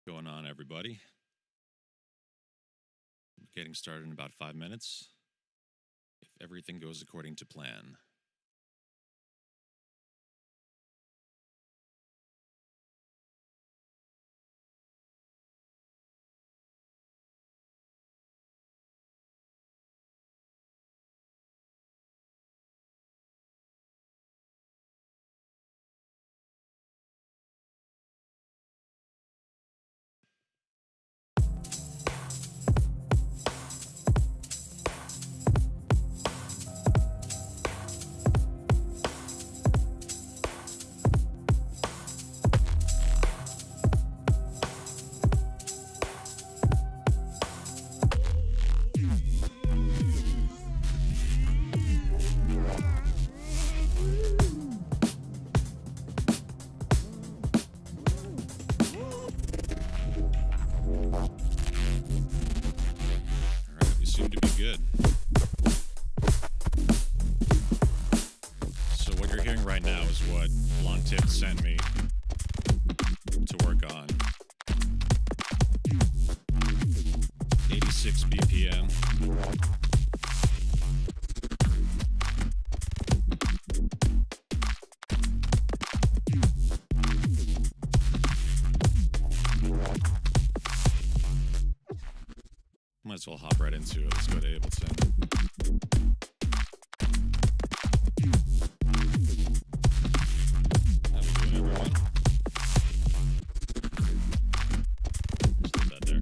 Going on, everybody? Getting started in about 5 minutes, if everything goes according to plan. Good. So what you're hearing right now is what Long Tip sent me to work on. 86 BPM. Might as well hop right into it. Let's go to Ableton. How we doing, everyone? Just leave that there.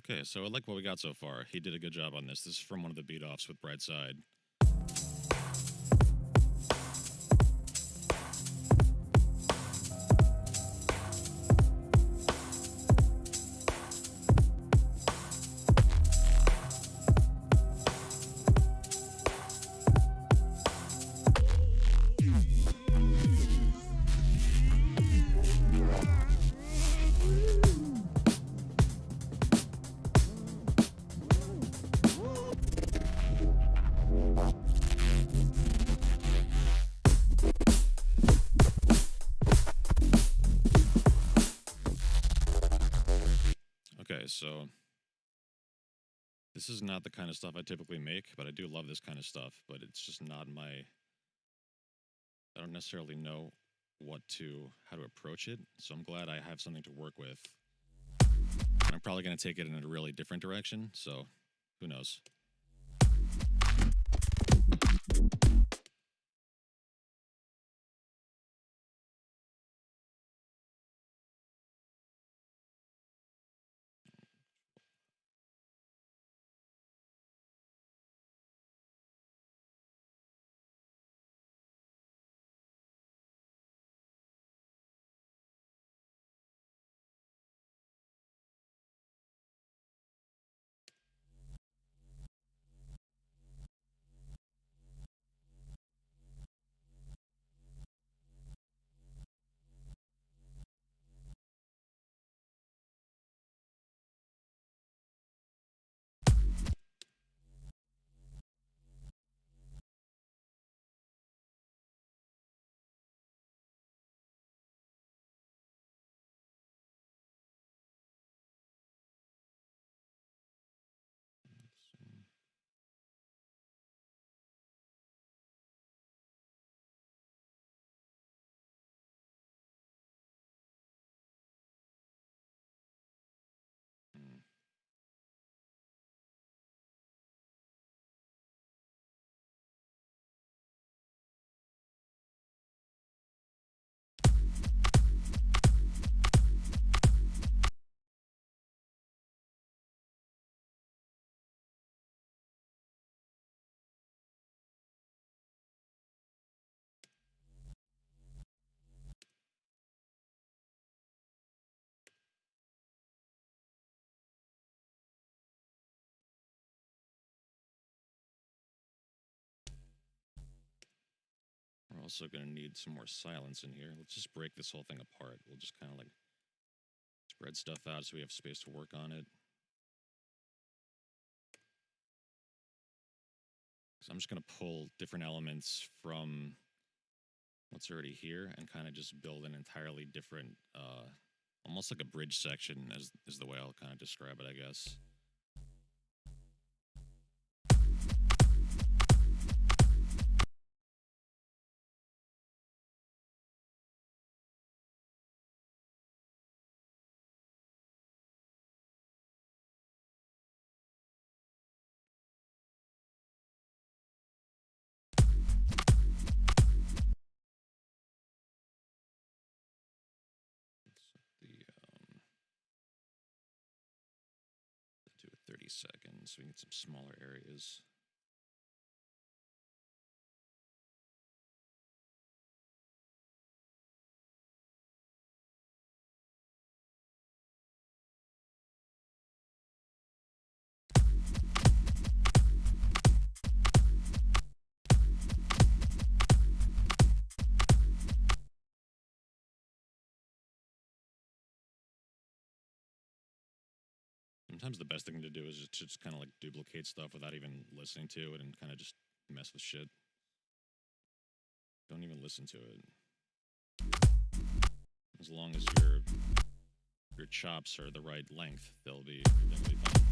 Okay, so I like what we got so far. He did a good job on this. This is from one of the beat-offs with Brightside. Okay, so this is not the kind of stuff I typically make, but I do love this kind of stuff, but it's just not my... I don't necessarily know how to approach it, so I'm glad I have something to work with. And I'm probably going to take it in a really different direction, so who knows. Hmm. We're also going to need some more silence in here. Let's just break this whole thing apart. We'll just kind of like spread stuff out so we have space to work on it. So I'm just going to pull different elements from what's already here and kind of just build an entirely different, almost like a bridge section is the way I'll kind of describe it, I guess. Do it 30 seconds so we can get some smaller areas. Sometimes the best thing to do is just kind of like duplicate stuff without even listening to it and kind of just mess with shit. Don't even listen to it. As long as your chops are the right length, they'll be fine.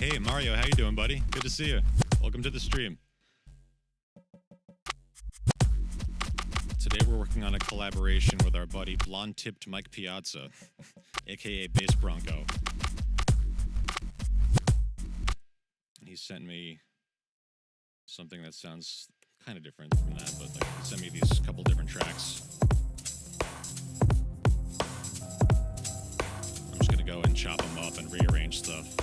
Hey Mario, how you doing, buddy? Good to see you. Welcome to the stream. Today we're working on a collaboration with our buddy blonde-tipped Mike Piazza, aka Bass Bronco. He sent me something that sounds kind of different from that, but like, he sent me these couple different tracks. I'm just gonna go and chop them up and rearrange stuff.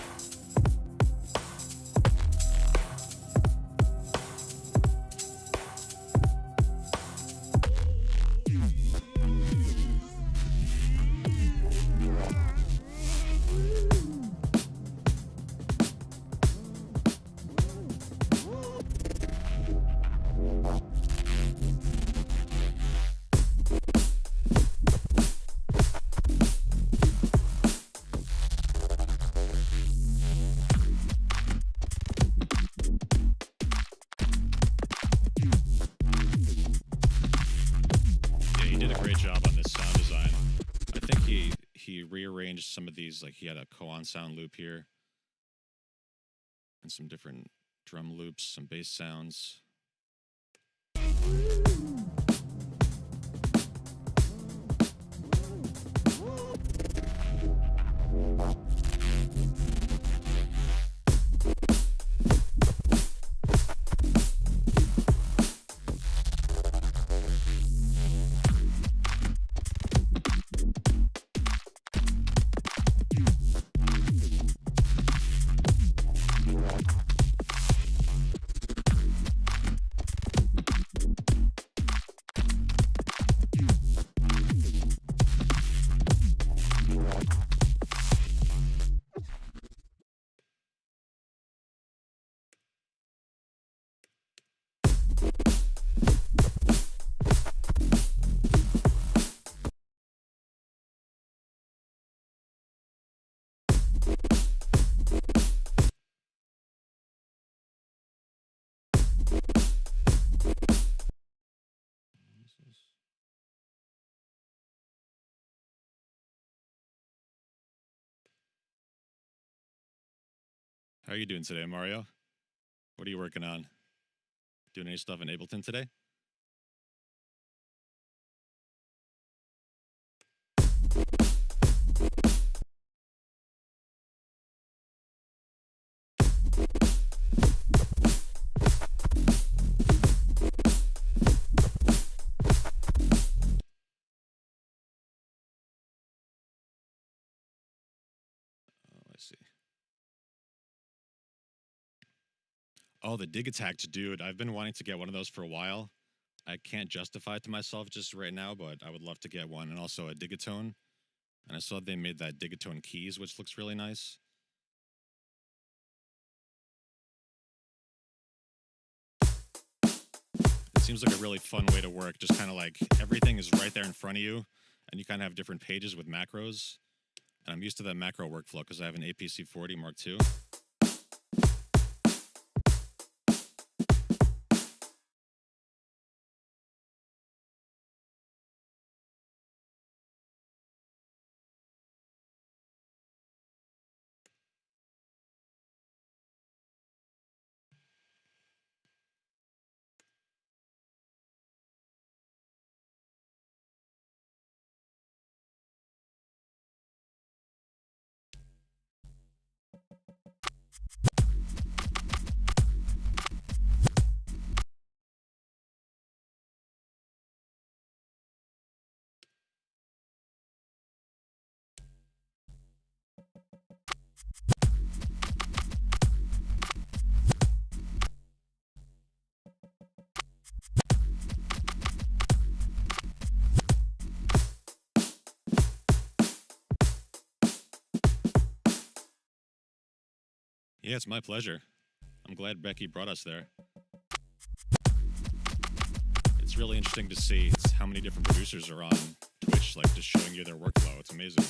Rearranged some of these, like he had a koan sound loop here and some different drum loops, some bass sounds. How are you doing today, Mario? What are you working on? Doing any stuff in Ableton today? Oh, the dig attacked, dude. I've been wanting to get one of those for a while. I can't justify it to myself just right now, but I would love to get one. And also a digatone. And I saw they made that digatone keys, which looks really nice. It seems like a really fun way to work. Just kind of like everything is right there in front of you. And you kind of have different pages with macros. And I'm used to that macro workflow because I have an APC40 Mark II. Yeah, it's my pleasure. I'm glad Becky brought us there. It's really interesting to see how many different producers are on Twitch, like just showing you their workflow. It's amazing.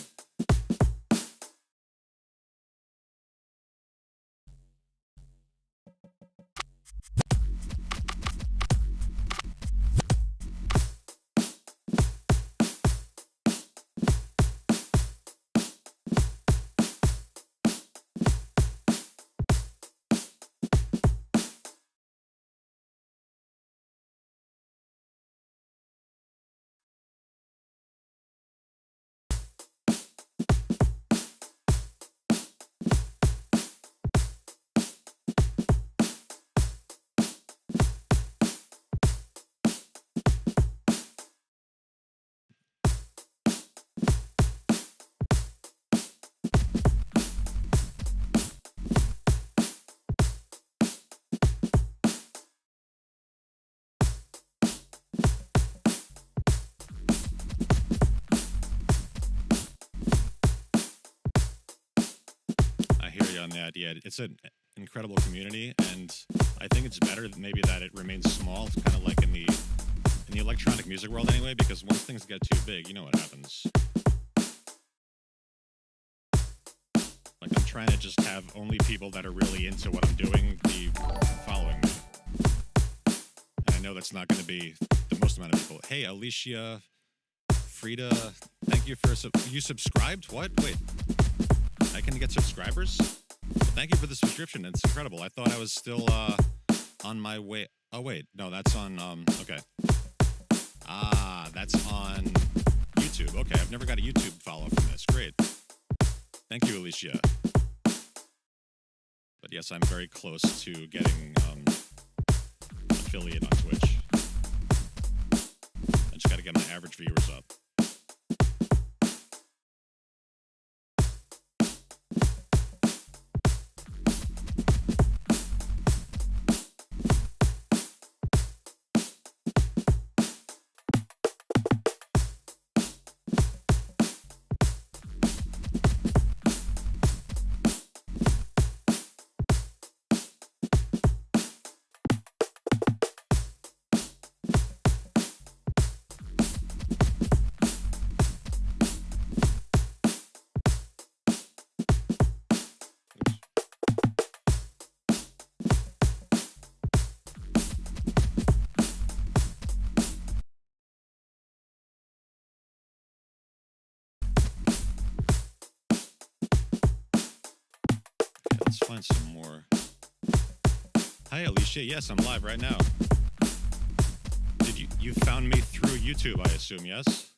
yeah, it's an incredible community, and I think it's better maybe that it remains small, kind of like in the electronic music world anyway, because once things get too big, you know what happens. Like, I'm trying to just have only people that are really into what I'm doing be following me. And I know that's not going to be the most amount of people. Hey, Alicia, Frida, thank you for you subscribed? What? Wait, I can get subscribers? Well, thank you for the subscription. It's incredible. I thought I was still on my way. Oh wait, no, that's on okay. Ah, that's on YouTube. Okay, I've never got a YouTube follow from this. Great. Thank you, Alicia. But yes, I'm very close to getting affiliate on Twitch. I just got to get my average viewers up. Let's find some more. Hi, Alicia. Yes, I'm live right now. Did you found me through YouTube, I assume, yes?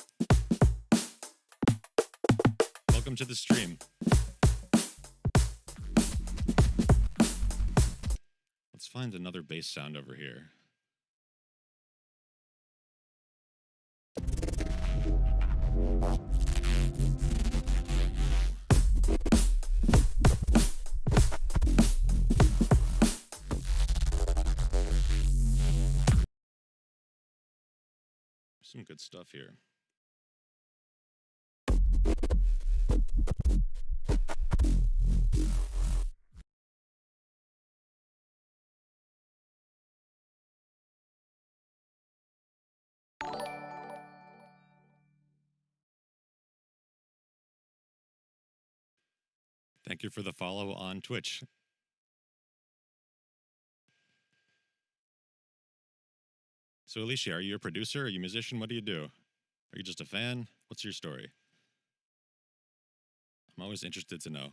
Welcome to the stream. Let's find another bass sound over here. Some good stuff here. Thank you for the follow on Twitch. So, Alicia, are you a producer? Are you a musician? What do you do? Are you just a fan? What's your story? I'm always interested to know.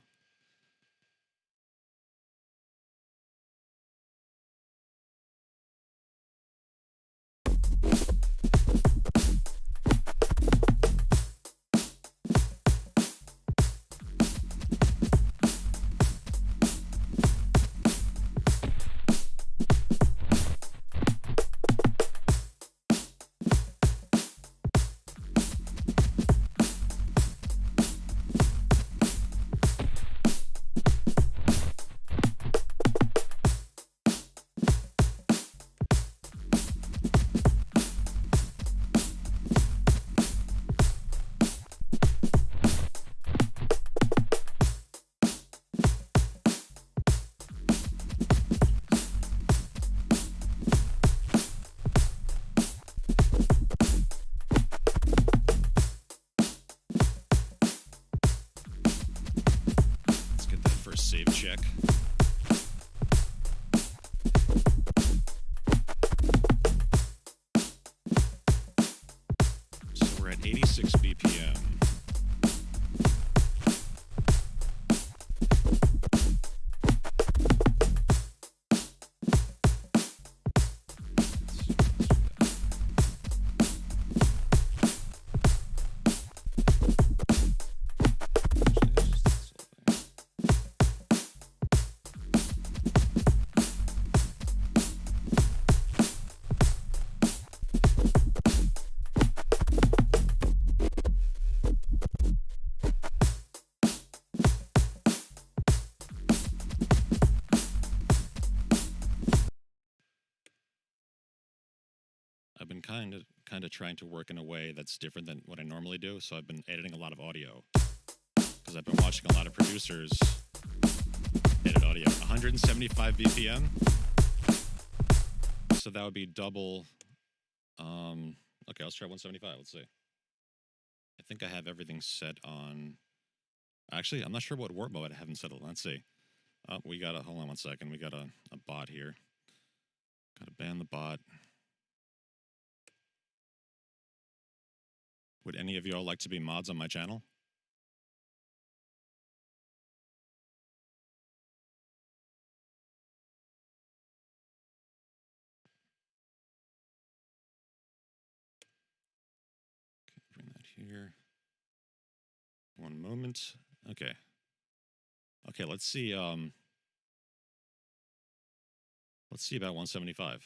Save check. So we're at 86 BPM. I've been kind of trying to work in a way that's different than what I normally do. So I've been editing a lot of audio because I've been watching a lot of producers edit audio. audio. 175 BPM. So that would be double. Okay, let's try 175. Let's see. I think I have everything set on. Actually, I'm not sure what warp mode I haven't set on. Let's see. We got a, hold on one second. We got a bot here. Got to ban the bot. Would any of y'all like to be mods on my channel? Okay, bring that here. One moment. Okay. Okay, let's see about 175.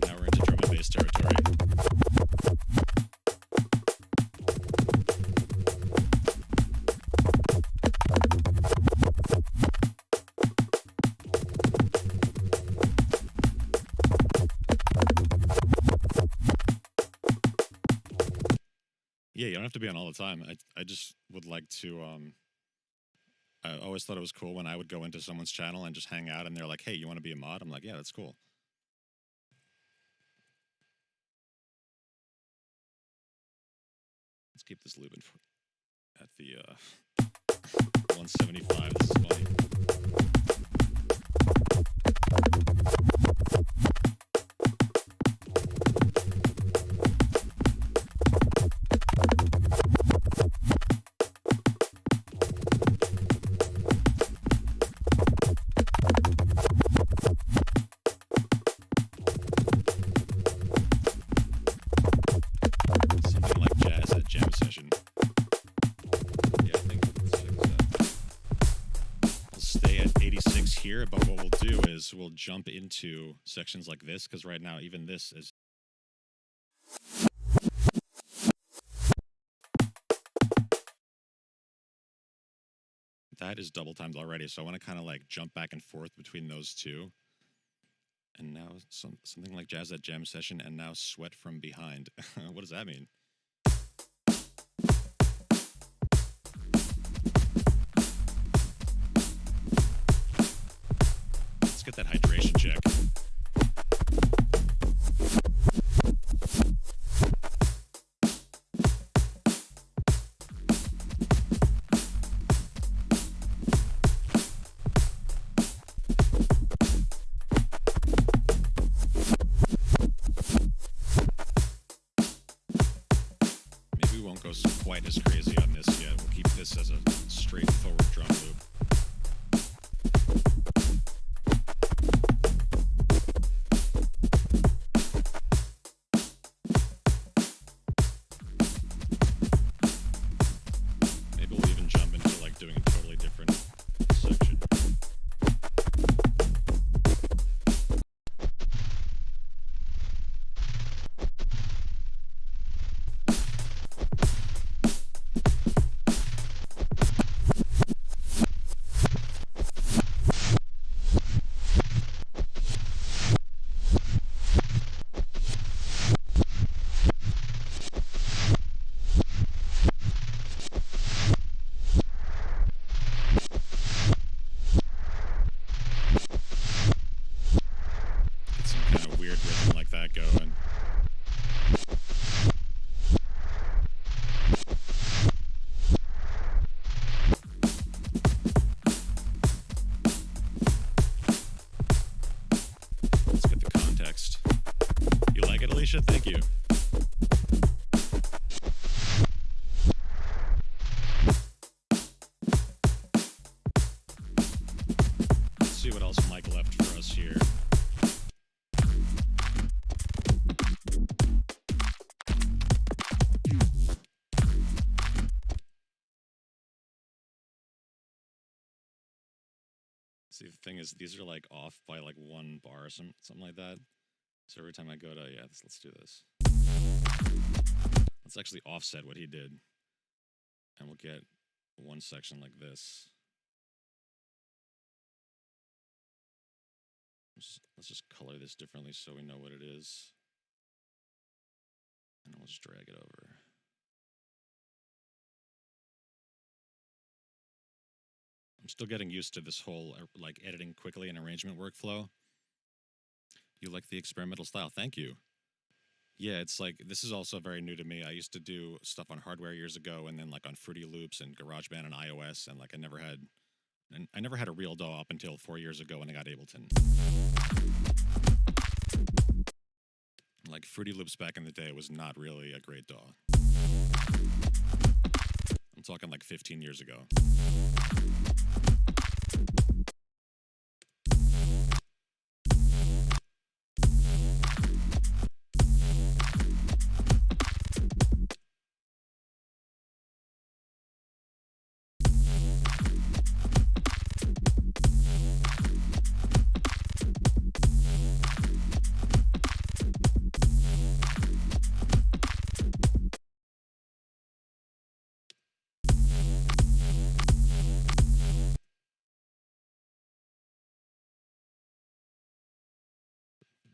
Now we're into drum and bass territory. Yeah, you don't have to be on all the time. I just would like to I always thought it was cool when I would go into someone's channel and just hang out and they're like, "Hey, you want to be a mod?" I'm like, "Yeah, that's cool." Let's keep this looping at the 175. This is funny. Something like jazz at jam session. Yeah, I think we'll stay at 86 here, but what we'll do is we'll jump into sections like this, because right now even this is that is double timed already, so I want to kind of like jump back and forth between those two. And now something like jazz at jam session, and now sweat from behind. What does that mean? Let's get that hydration check. Maybe we won't go quite as crazy on this yet. We'll keep this as a straightforward drum loop. Maybe we'll even jump into like doing a totally different section. Get some kind of weird rhythm like that going. Let's get the context. You like it, Alicia? Thank you. Let's see what else Mike left for us here. See, the thing is, these are like off by like 1 bar or something like that. So every time I go to, yeah, let's do this. Let's actually offset what he did. And we'll get one section like this. Let's just color this differently so we know what it is. And we'll just drag it over. still getting used to this whole like editing quickly and arrangement workflow. You like the experimental style? Thank you. Yeah, it's like this is also very new to me. I used to do stuff on hardware years ago, and then like on Fruity Loops and GarageBand and iOS, and like I never had a real DAW up until 4 years ago when I got Ableton. Like Fruity Loops back in the day was not really a great DAW. I'm talking like 15 years ago.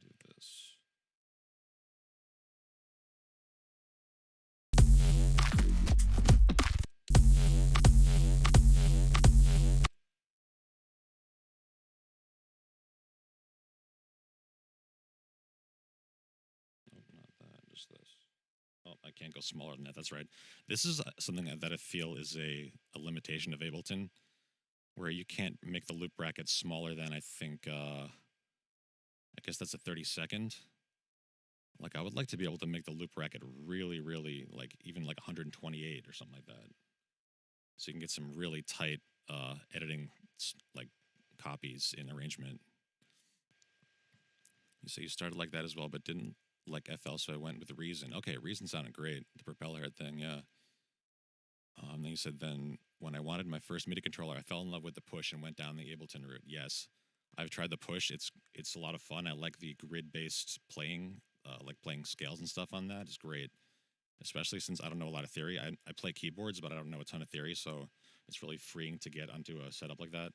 Do this. Nope, not that, just this. Oh, I can't go smaller than that. That's right. This is something that I feel is a limitation of Ableton, where you can't make the loop bracket smaller than I guess that's a 32nd. Like I would like to be able to make the loop bracket really, really like even like 128 or something like that, so you can get some really tight editing like copies in arrangement. You say you started like that as well, but didn't like FL, so I went with Reason. Okay, Reason sounded great. The propeller head thing, yeah. Then you said, then when I wanted my first MIDI controller, I fell in love with the push and went down the Ableton route. Yes, I've tried the push. It's a lot of fun. I like the grid-based playing, like playing scales and stuff on that. It's great, especially since I don't know a lot of theory. I play keyboards, but I don't know a ton of theory, so it's really freeing to get onto a setup like that.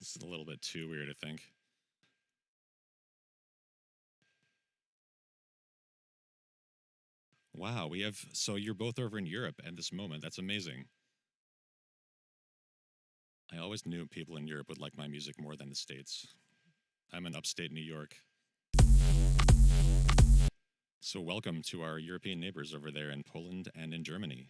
This is a little bit too weird, I think. Wow, so you're both over in Europe at this moment. That's amazing. I always knew people in Europe would like my music more than the States. I'm in upstate New York. So welcome to our European neighbors over there in Poland and in Germany.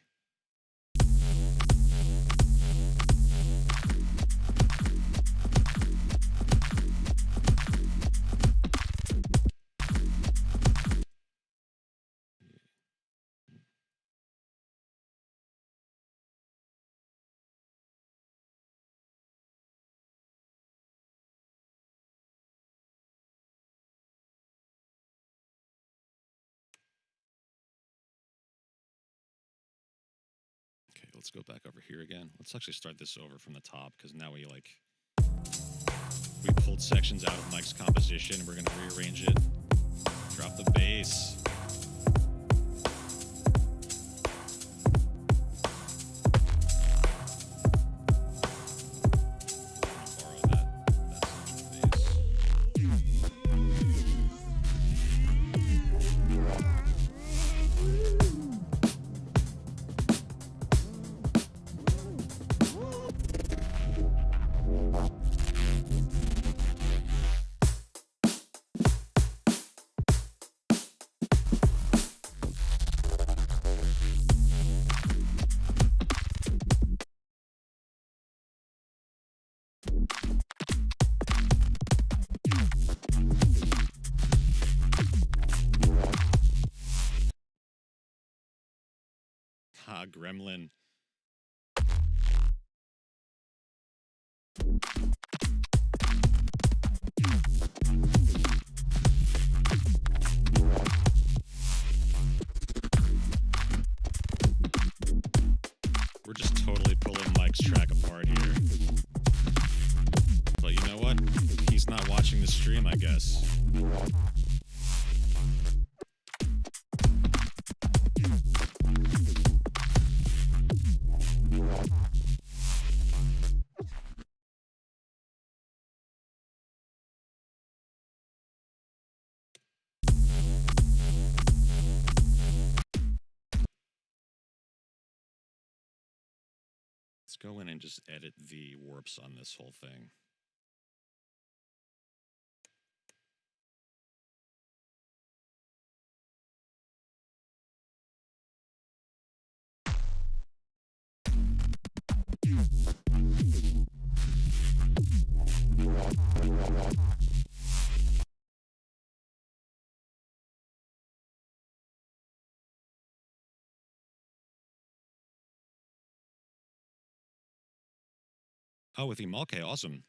Okay, let's go back over here again. Let's actually start this over from the top, because now we pulled sections out of Mike's composition, and we're gonna rearrange it. Drop the bass. Ah, Gremlin. We're just totally pulling Mike's track apart here. But you know what? He's not watching the stream, I guess. Let's go in and just edit the warps on this whole thing. Oh, with Imalke, awesome.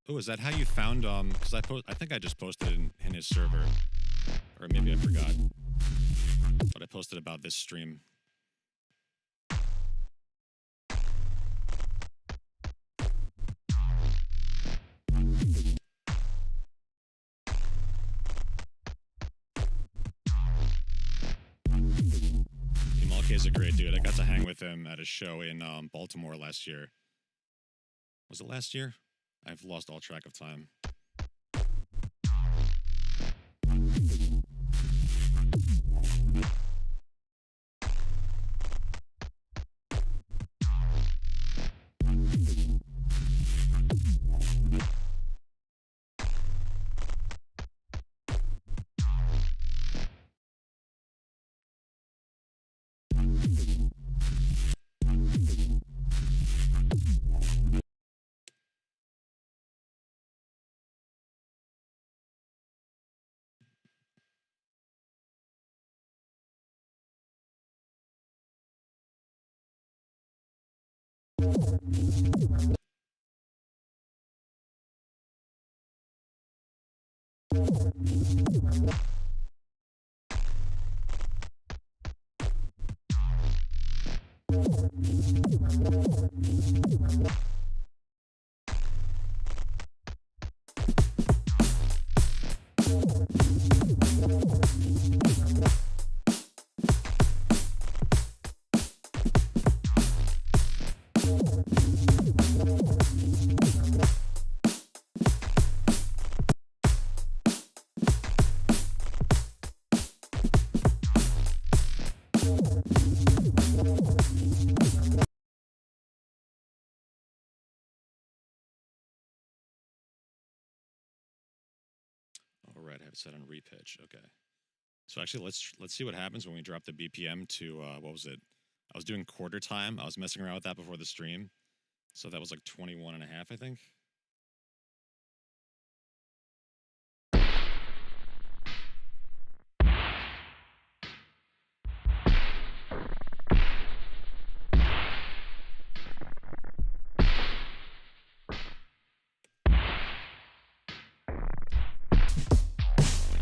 Oh, is that how you found, because I think I just posted in his server. Or maybe I forgot. But I posted about this stream. Imalke is a great dude. I got to hang with him at a show in Baltimore last year. Was it last year? I've lost all track of time. All right, I have it set on repitch. Okay. So actually, let's see what happens when we drop the BPM to, what was it? I was doing quarter time. I was messing around with that before the stream. So that was like 21 and a half, I think.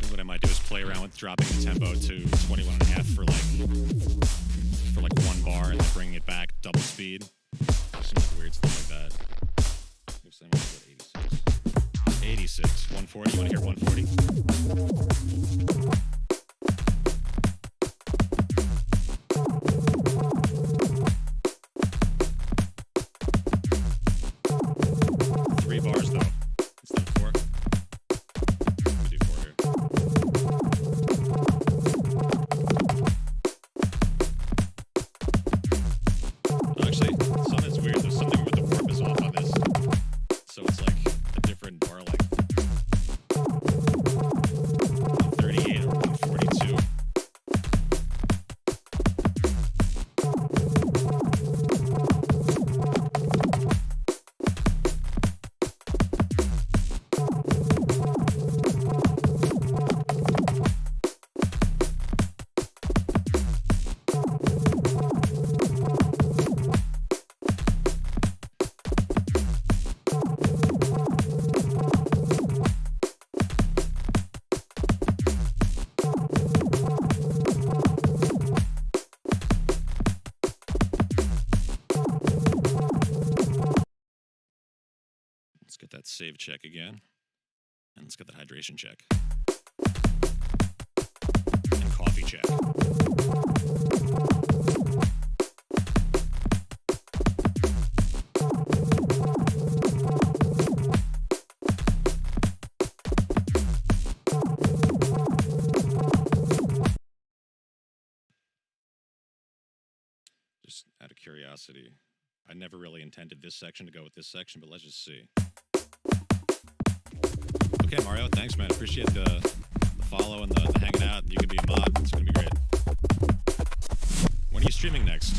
What I might do is play around with dropping the tempo to 21 and a half for like one bar and then bringing it back double speed. Some weird stuff like that. 86. 140. You want to hear 140? Three bars though, instead of four. Let me do four here. Actually, Let's save check again. And let's get the hydration check. And coffee check. Just out of curiosity, I never really intended this section to go with this section, but let's just see. Okay, Mario, thanks, man. Appreciate the follow and the hanging out. You can be a mod. It's going to be great. When are you streaming next?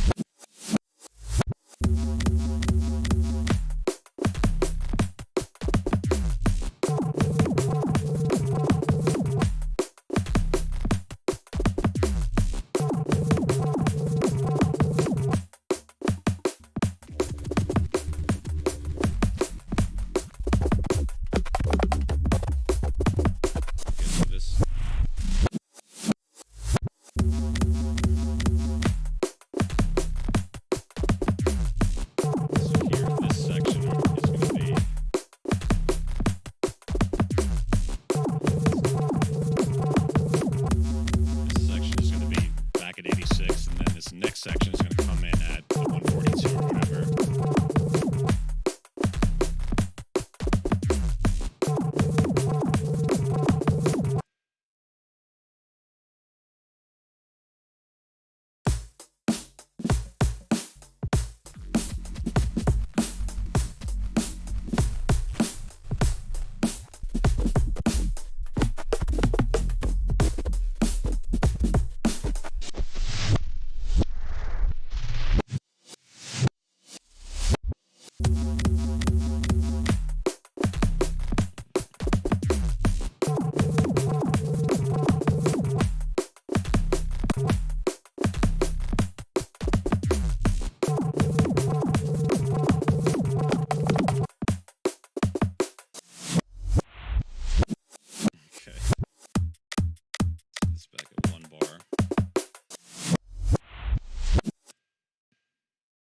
Section is going to come in at 142 or whatever.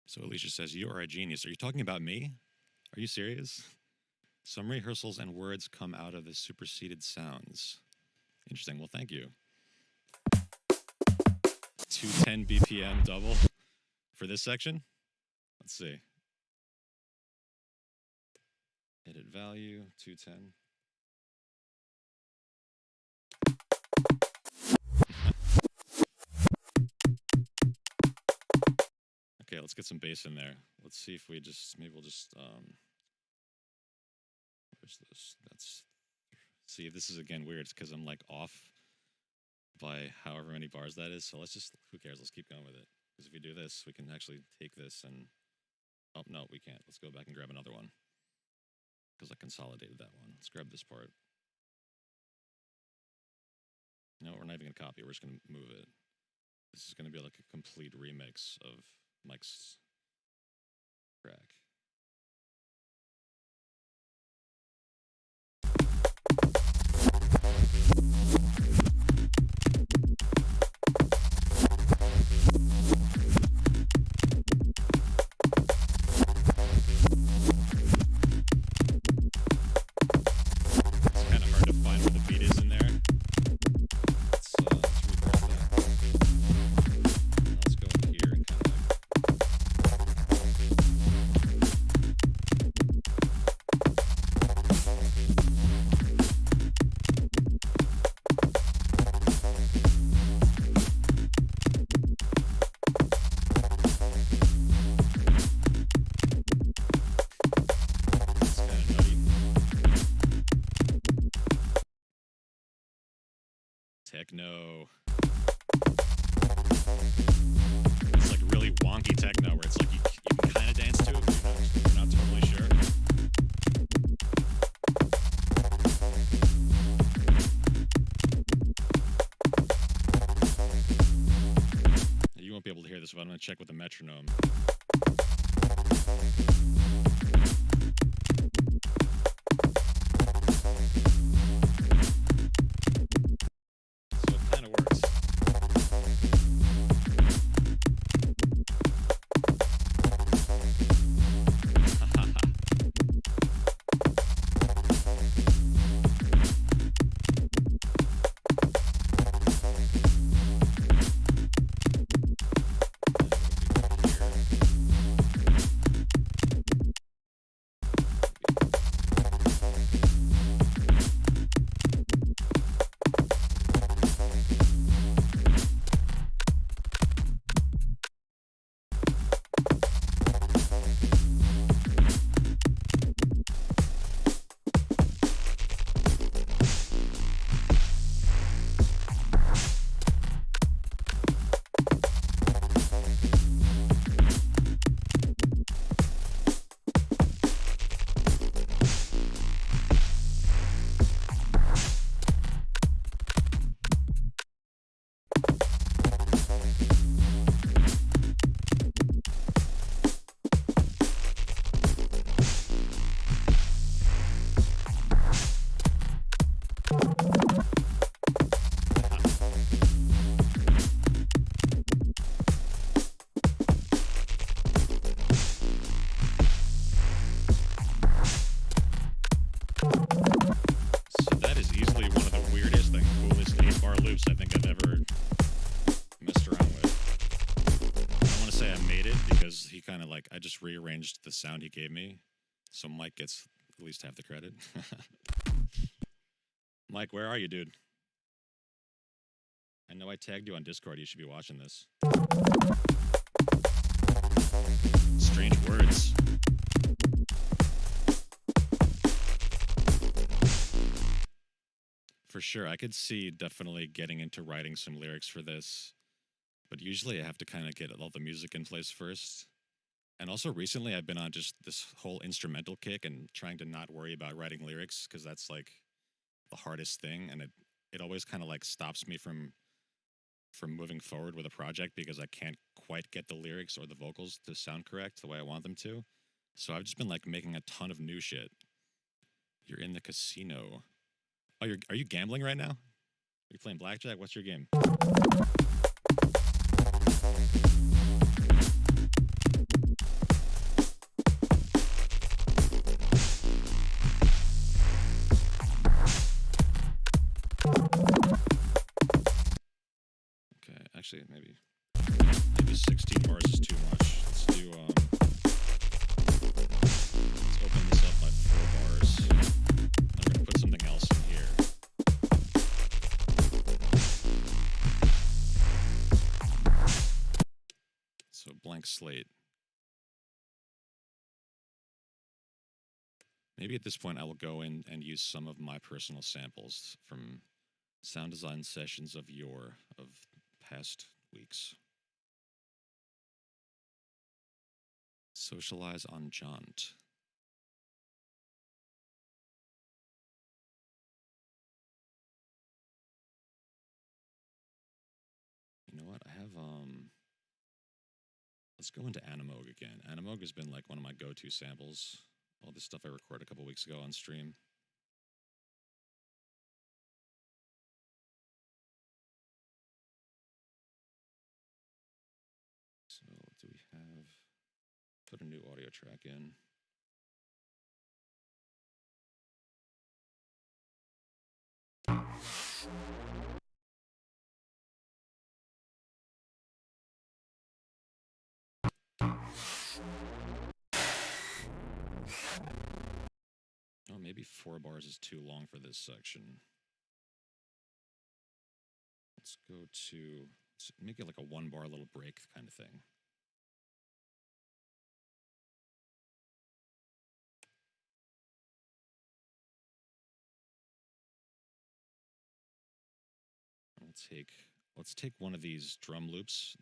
So Alicia says, you are a genius. Are you talking about me? Are you serious? Some rehearsals and words come out of the superseded sounds. Interesting. Well, thank you. 210 BPM double for this section. Let's see. Edit value, 210. Okay, let's get some bass in there. Let's see if we just, maybe we'll just, where's this? That's, see, this is again weird. It's because I'm like off by however many bars that is. So let's just, who cares? Let's keep going with it. Because if we do this, we can actually take this and, oh, no, we can't. Let's go back and grab another one. Because I consolidated that one. Let's grab this part. No, we're not even going to copy it. We're just going to move it. This is going to be like a complete remix of Mike's track. It's kind of hard to find where the beat is in there. Let's reverse that. Let's go in here and kind of like techno. It's like really wonky techno where it's like you can kind of dance to it, but you're not totally sure. You won't be able to hear this, but I'm going to check with the metronome. hate it because he kind of like I just rearranged the sound he gave me, so Mike gets at least half the credit. Mike, where are you, dude? I know I tagged you on Discord. You should be watching this. Strange words. For sure, I could see definitely getting into writing some lyrics for this, but usually I have to kind of get all the music in place first. And also recently I've been on just this whole instrumental kick and trying to not worry about writing lyrics because that's like the hardest thing, and it always kind of like stops me from moving forward with a project because I can't quite get the lyrics or the vocals to sound correct the way I want them to. So I've just been like making a ton of new shit. You're in the casino. Oh, are you gambling right now? Are you playing blackjack? What's your game? Okay, actually, maybe 16 bars is too much. Let's do let's open this up by 4 bars. I'm gonna put something else in here. So blank slate. Maybe at this point I will go in and use some of my personal samples from sound design sessions of past weeks. Socialize on Jaunt. You know what? I have let's go into Animogue again. Animogue has been like one of my go-to samples. All this stuff I recorded a couple weeks ago on stream. So do we have, put a new audio track in. Oh, maybe 4 bars is too long for this section. Let's go to, let's make it like a 1 bar little break kind of thing. Let's take one of these drum loops.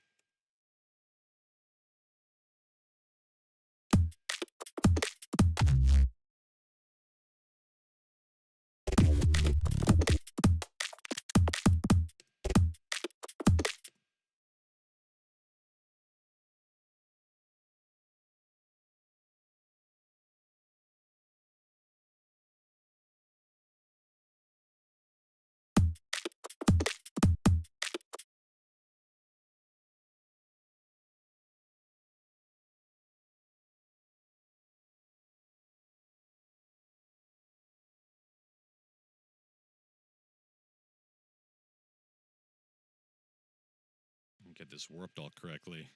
And get this warped all correctly.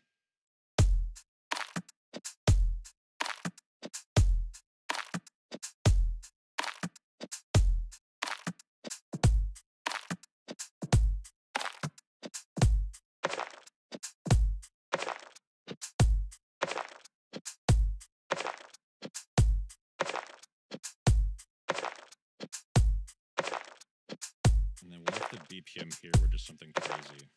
And then what if the BPM here were just something crazy?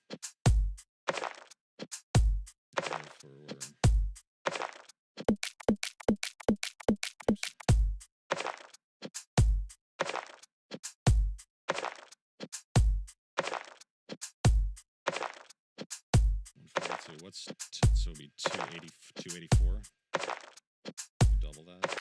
So it'd be 284. Double that.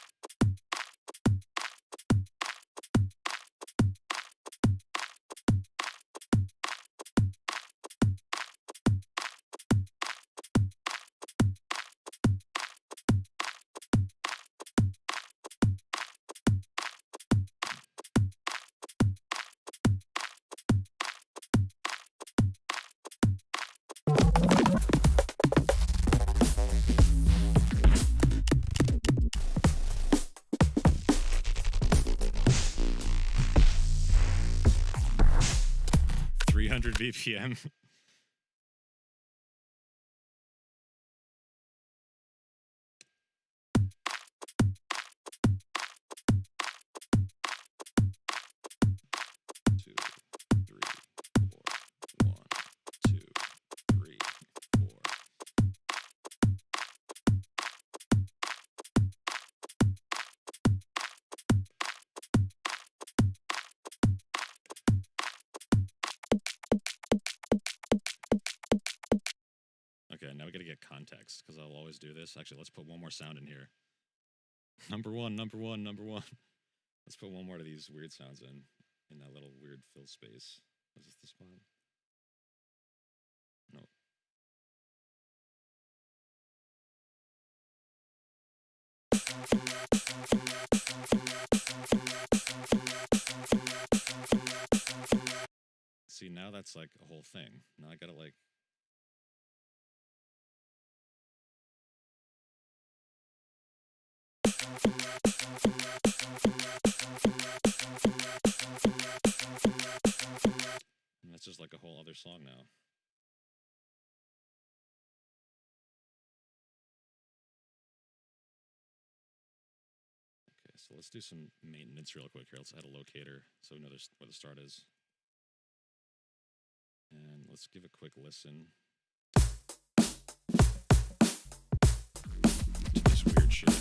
BPM. Two, three, four. 1, 2, 3, 4. Okay, now we gotta get context, because I'll always do this. Actually, let's put one more sound in here. Number one, number one, number one. Let's put one more of these weird sounds in that little weird fill space. Was this the spot? No. See, now that's like a whole thing. Now I gotta like... And that's just like a whole other song now. Okay, so let's do some maintenance real quick here. Let's add a locator so we know where the start is. And let's give a quick listen to this weird shit.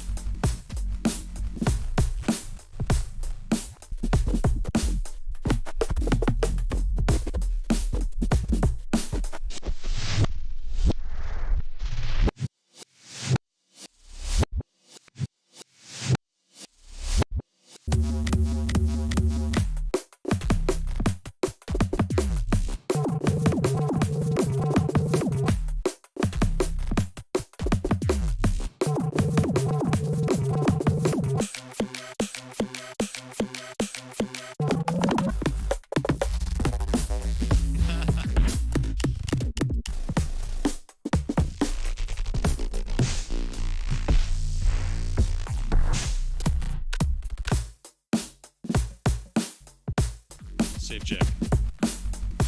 Safe check.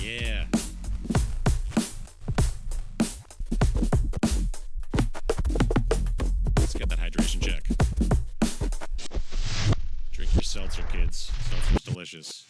Yeah. Let's get that hydration check. Drink your seltzer, kids. Seltzer's delicious.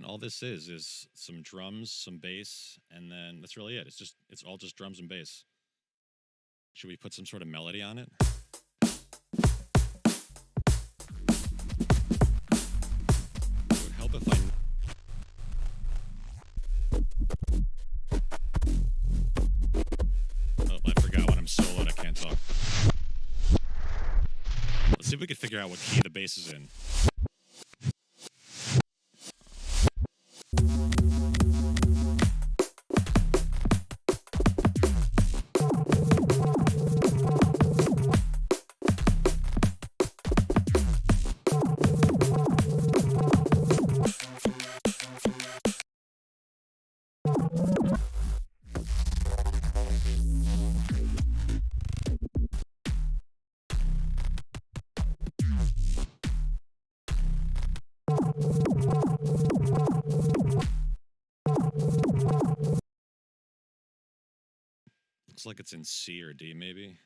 All this is some drums, some bass, and then that's really it. It's all just drums and bass. Should we put some sort of melody on it? It would help if Oh, I forgot when I'm soloed, I can't talk. Let's see if we can figure out what key the bass is in. Looks like it's in C or D, maybe.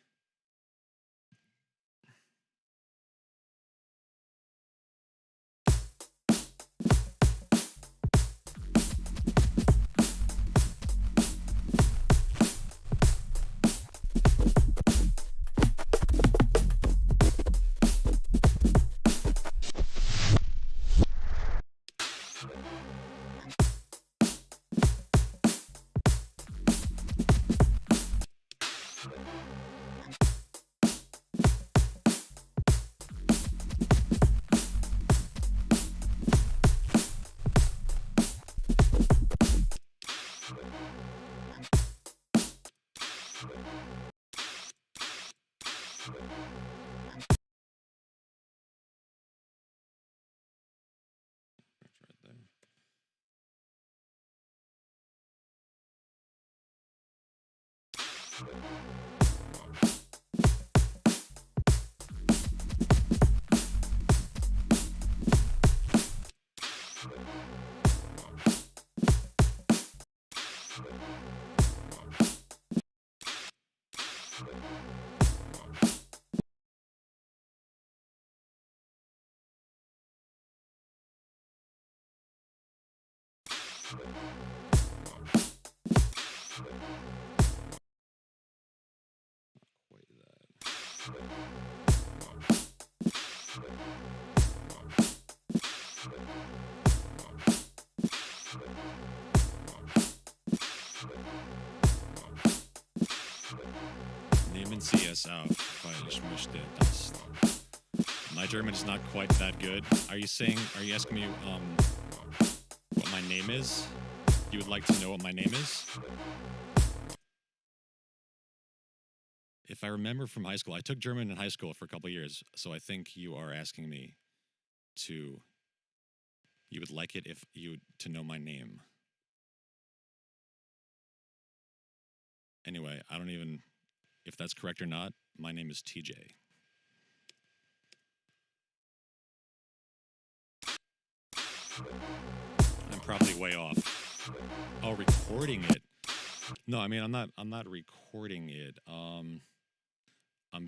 Quite that. Nehmen Sie es auf, weil ich möchte das. My German is not quite that good. Are you asking me what my name is? You would like to know what my name is? If I remember from high school, I took German in high school for a couple years, so I think you are asking me to. You would like it if you to know my name. Anyway, I don't even if that's correct or not. My name is TJ. I'm probably way off. Oh, recording it. No, I mean I'm not recording it. I'm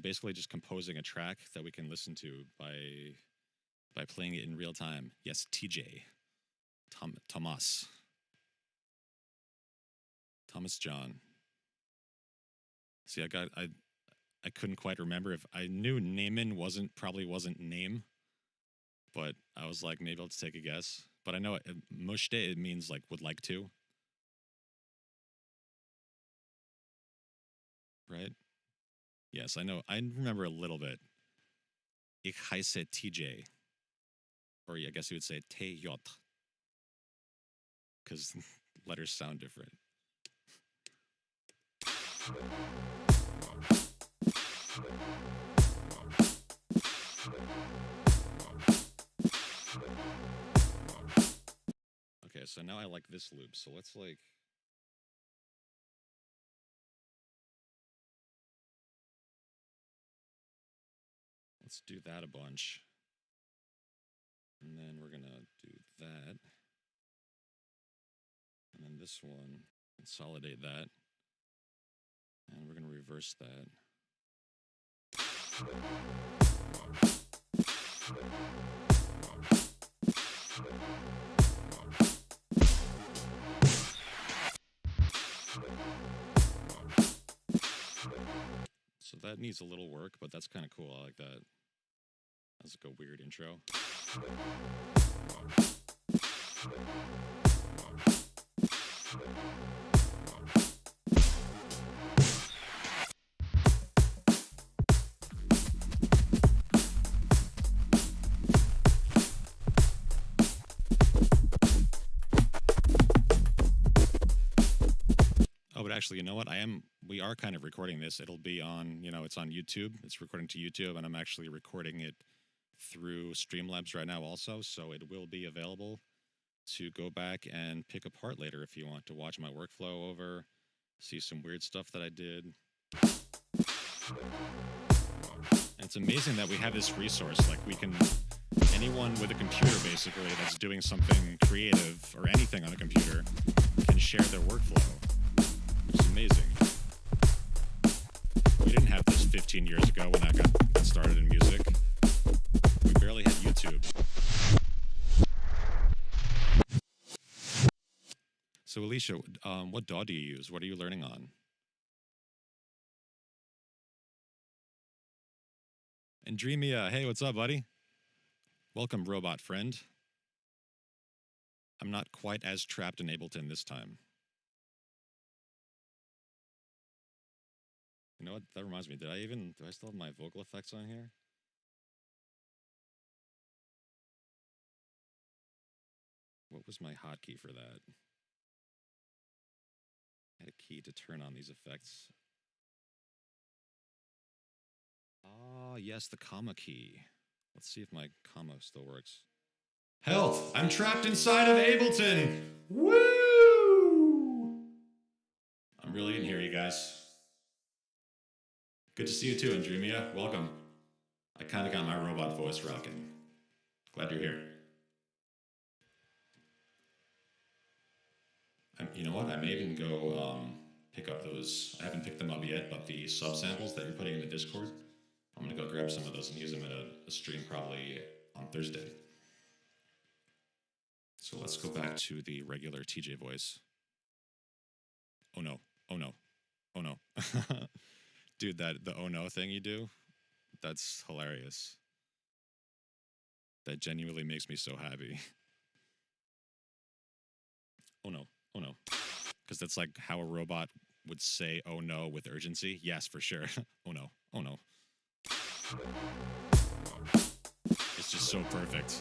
basically just composing a track that we can listen to by playing it in real time. Yes, TJ. Thomas John. See, I couldn't quite remember if I knew Naaman probably wasn't name, but I was like maybe let's take a guess. But I know Möchte it means like would like to. Right? Yes, I know. I remember a little bit. Ich heiße TJ. Or I guess you would say TJ. Because letters sound different. Okay, so now I like this loop. So let's do that a bunch. And then we're going to do that. And then this one, consolidate that. And we're going to reverse that. So that needs a little work, but that's kind of cool. I like that. That's like a weird intro. Oh, but actually, you know what? We are kind of recording this. It'll be on, it's on YouTube. It's recording to YouTube, and I'm actually recording it through Streamlabs right now also. So it will be available to go back and pick apart later if you want to watch my workflow over, see some weird stuff that I did. And it's amazing that we have this resource. Like anyone with a computer basically that's doing something creative or anything on a computer can share their workflow. It's amazing. We didn't have this 15 years ago when I got started in music. We barely had YouTube. So Alicia, what DAW do you use? What are you learning on? And Dreamia, hey, what's up, buddy? Welcome, robot friend. I'm not quite as trapped in Ableton this time. You know what? That reminds me. Do I still have my vocal effects on here? What was my hotkey for that? I had a key to turn on these effects. Ah, yes, the comma key. Let's see if my comma still works. Help! I'm trapped inside of Ableton! Woo! I'm really in here, you guys. Good to see you too, Andremia. Welcome. I kind of got my robot voice rocking. Glad you're here. You know what? I may even go pick up those. I haven't picked them up yet, but the sub samples that you're putting in the Discord, I'm gonna go grab some of those and use them in a stream probably on Thursday. So let's go back to the regular TJ voice. Oh no! Oh no! Oh no! Dude, the oh no thing you do, that's hilarious. That genuinely makes me so happy. Oh no! Oh no! Because that's like how a robot would say oh no with urgency. Yes, for sure. Oh no! Oh no! It's just so perfect.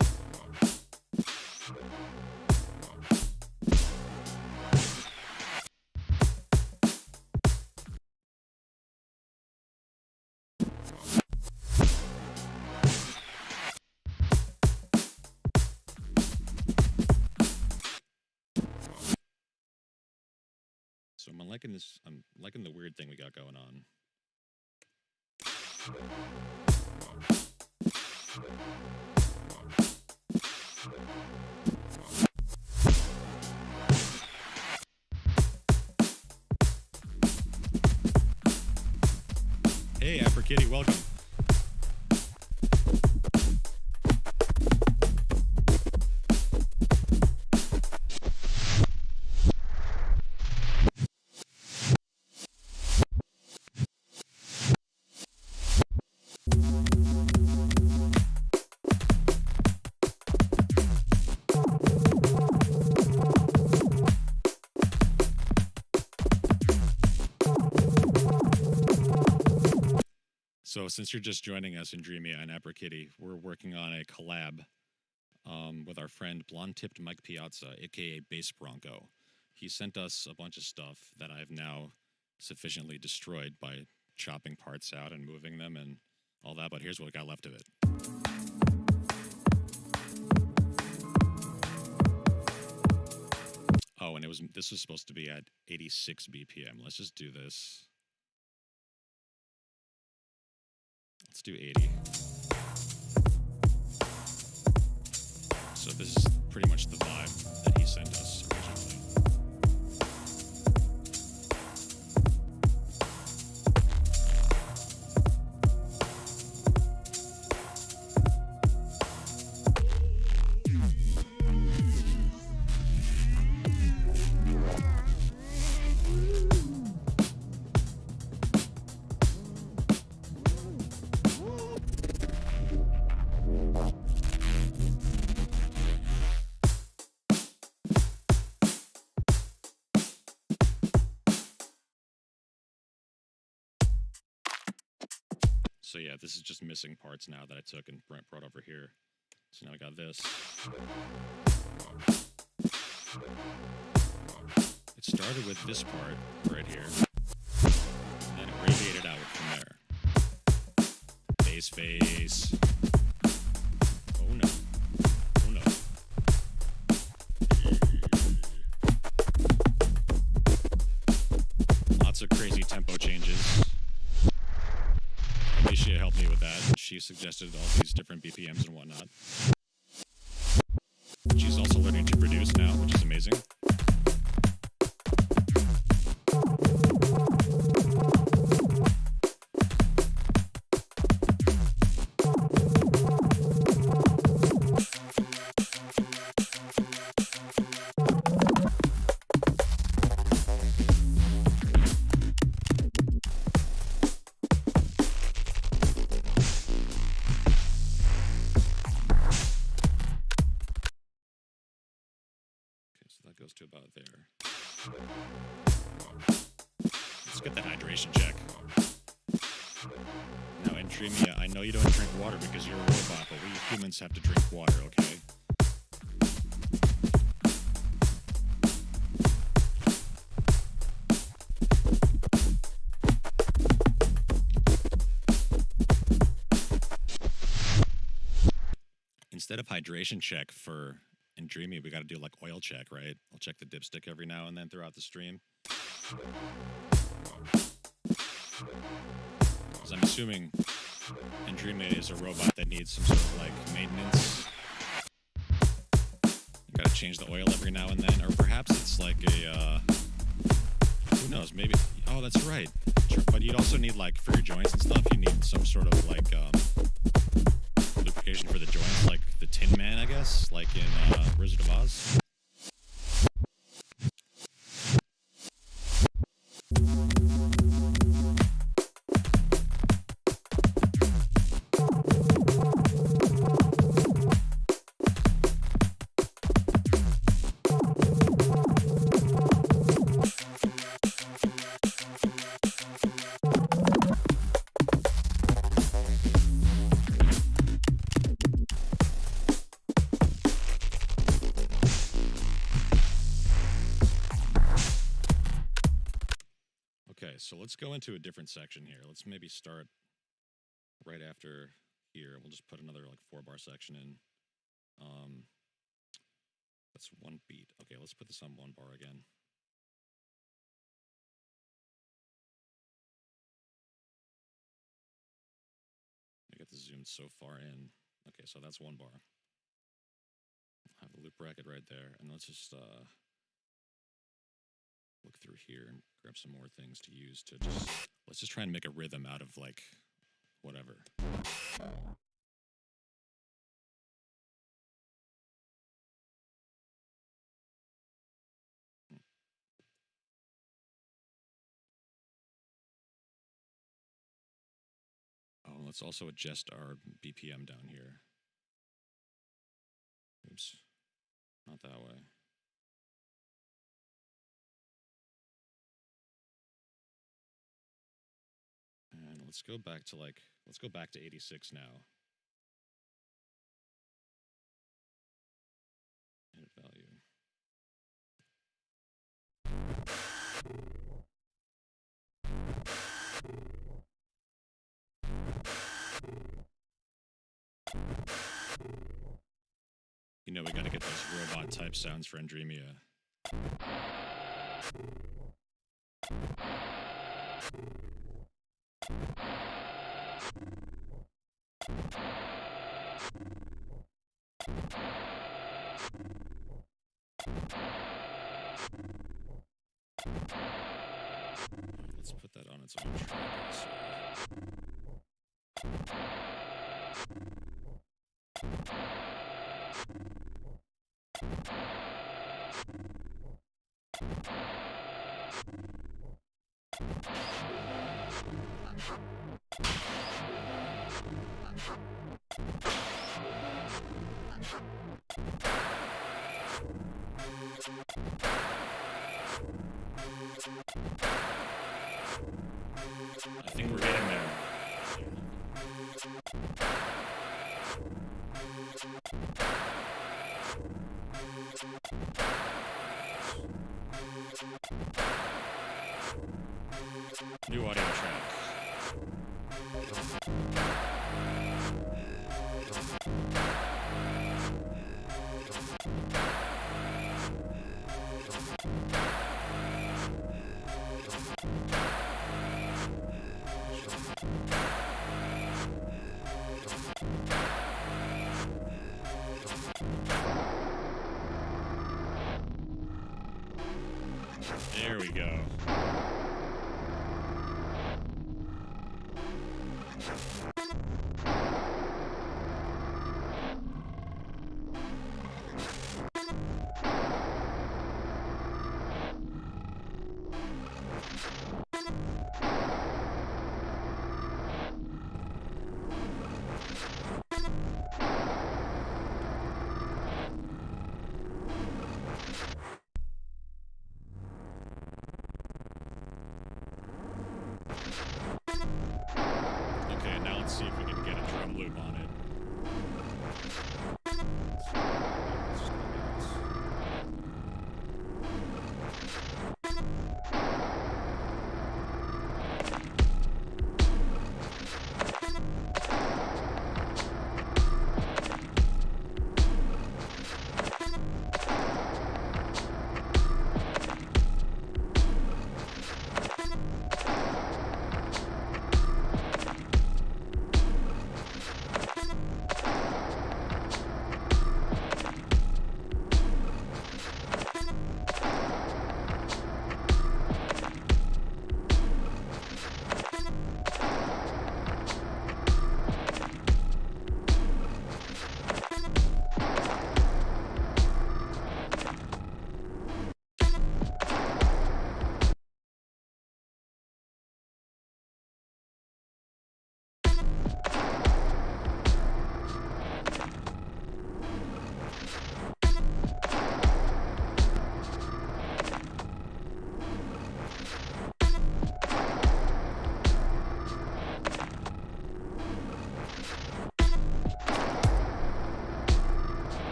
So I'm liking this. I'm liking the weird thing we got going on. Hey, Afro Kitty, welcome. So since you're just joining us in Dreamia and Afro Kitty, we're working on a collab with our friend Blonde-Tipped Mike Piazza, aka Bass Bronco. He sent us a bunch of stuff that I've now sufficiently destroyed by chopping parts out and moving them and all that, but here's what got left of it. Oh, and this was supposed to be at 86 BPM. Let's just do this. Let's do 80. So this is pretty much the vibe that he sent us originally. So yeah, this is just missing parts now that I took and brought over here. So now I got this. It started with this part right here, and then it radiated out from there. Bass face. Oh no. Oh no. Lots of crazy tempo changes. Alicia helped me with that. She suggested all these different BPMs and whatnot. She's also learning to produce now, which is amazing. Goes to about there. Let's get the hydration check. Now, Andremia, I know you don't drink water because you're a robot, but we humans have to drink water, okay? Instead of hydration check for in Dreamy, we got to do like oil check, right? I'll check the dipstick every now and then throughout the stream. Because I'm assuming Andromeda is a robot that needs some sort of like maintenance. You gotta change the oil every now and then, or perhaps it's like a who knows? Maybe. Oh, that's right. But you'd also need like for your joints and stuff. You need some sort of like lubrication for the joints, like the Tin Man, I guess, like in Wizard of Oz. So let's go into a different section here. Let's maybe start right after here. We'll just put another like 4-bar section in. That's 1 beat. Okay, let's put this on 1 bar again. I get this zoomed so far in. Okay, so that's 1 bar. I'll have a loop bracket right there, and let's just look through here and grab some more things to use to just, let's just try and make a rhythm out of like whatever. Oh, let's also adjust our BPM down here. Oops, not that way. And let's go back to like, let's go back to 86 now. Edit value. You know we gotta get those robot type sounds for Andromeda. Let's put that on its own track. I think we're getting there. New audio track. There we go. Okay, now let's see if we can get a drum loop on it.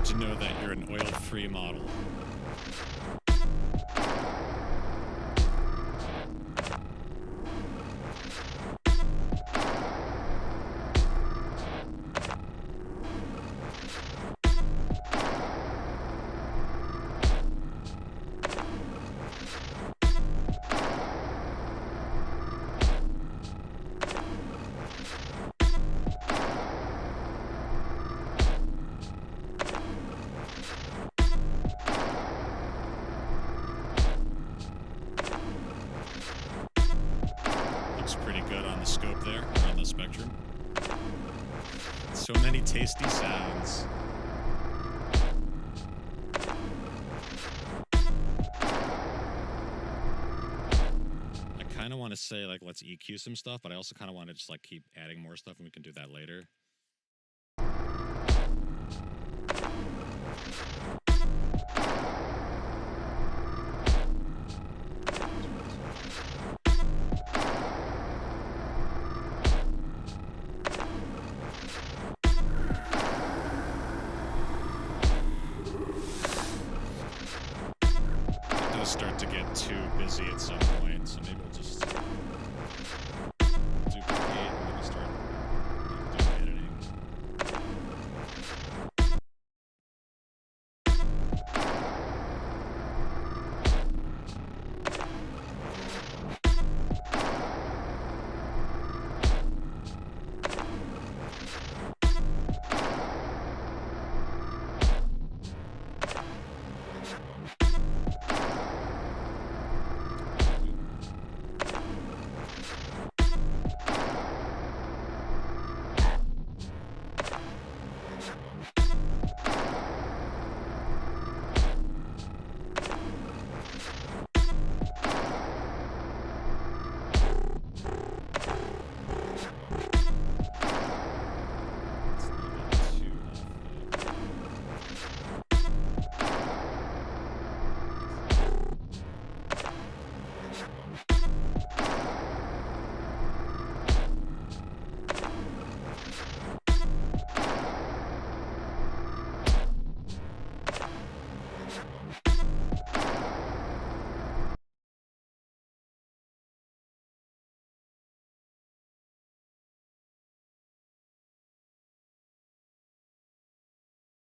to know that you're an oil-free model. Pretty good on the scope there, or on the spectrum. So many tasty sounds. I kind of want to say, like, let's EQ some stuff, but I also kind of want to just, like, keep adding more stuff, and we can do that later. Start to get too busy at some point, so maybe we'll just duplicate and then start doing editing.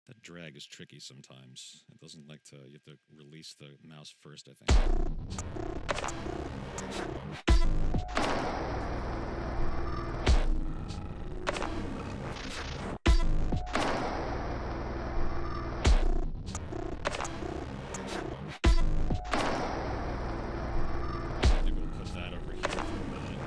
That drag is tricky sometimes. It doesn't like to, you have to release the mouse first, I think. Maybe we'll put that over here for a minute.